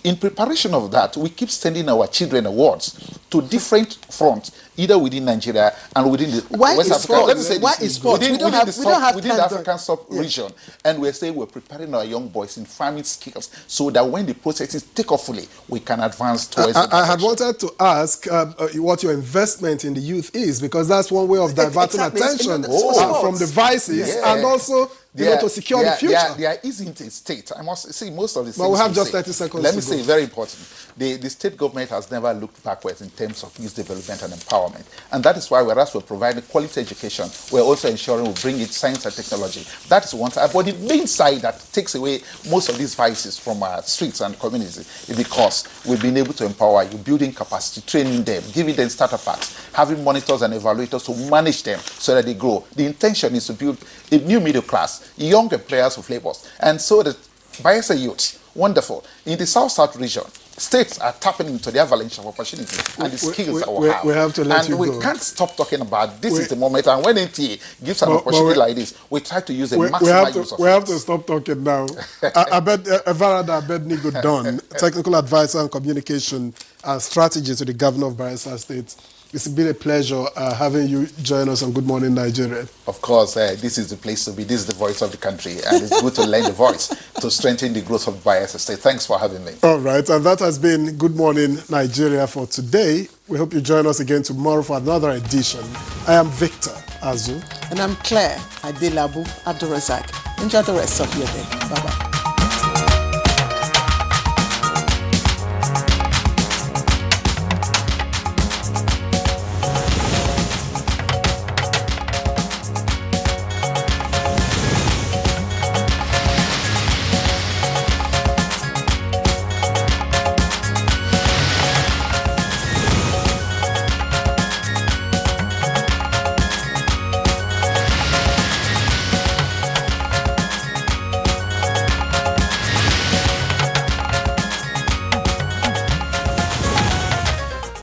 in preparation of that, we keep sending our children awards to different fronts, either within Nigeria and within the West Africa. Let me say this. Within the African sub-region. And we're saying we're preparing our young boys in farming skills so that when the processes take off fully, we can advance towards I had wanted to ask what your investment in the youth is, because that's one way of diverting attention from the vices and also to secure the future. There isn't a state. I must see most of the things. But we have just 30 seconds. Let me say, very important. The state government has never looked backwards in terms of youth development and empowerment. And that is why, whereas we're providing quality education, we're also ensuring we bring in science and technology. That is one side. But the main side that takes away most of these vices from our streets and communities is because we've been able to empower you, building capacity, training them, giving them starter packs, having monitors and evaluators to manage them so that they grow. The intention is to build a new middle class, young employers of labor. And so the Bayelsa youth, wonderful. In the South-South region, states are tapping into the avalanche of opportunity and the skills that we have. We have to let you go. And we can't stop talking about this is the moment. And when NTA gives an opportunity like this, we try to use a maximum use of it. We have to stop talking now. Evarada Abednego Don, Technical Advisor on Communication and Strategy to the Governor of Bayelsa State. It's been a pleasure having you join us on Good Morning Nigeria. Of course, this is the place to be. This is the voice of the country, and it's good to lend the voice to strengthen the growth of Bayelsa State. Thanks for having me. All right, and that has been Good Morning Nigeria for today. We hope you join us again tomorrow for another edition. I am Victor Azu. And I'm Claire Adelabu Abdulrazak. Enjoy the rest of your day. Bye-bye.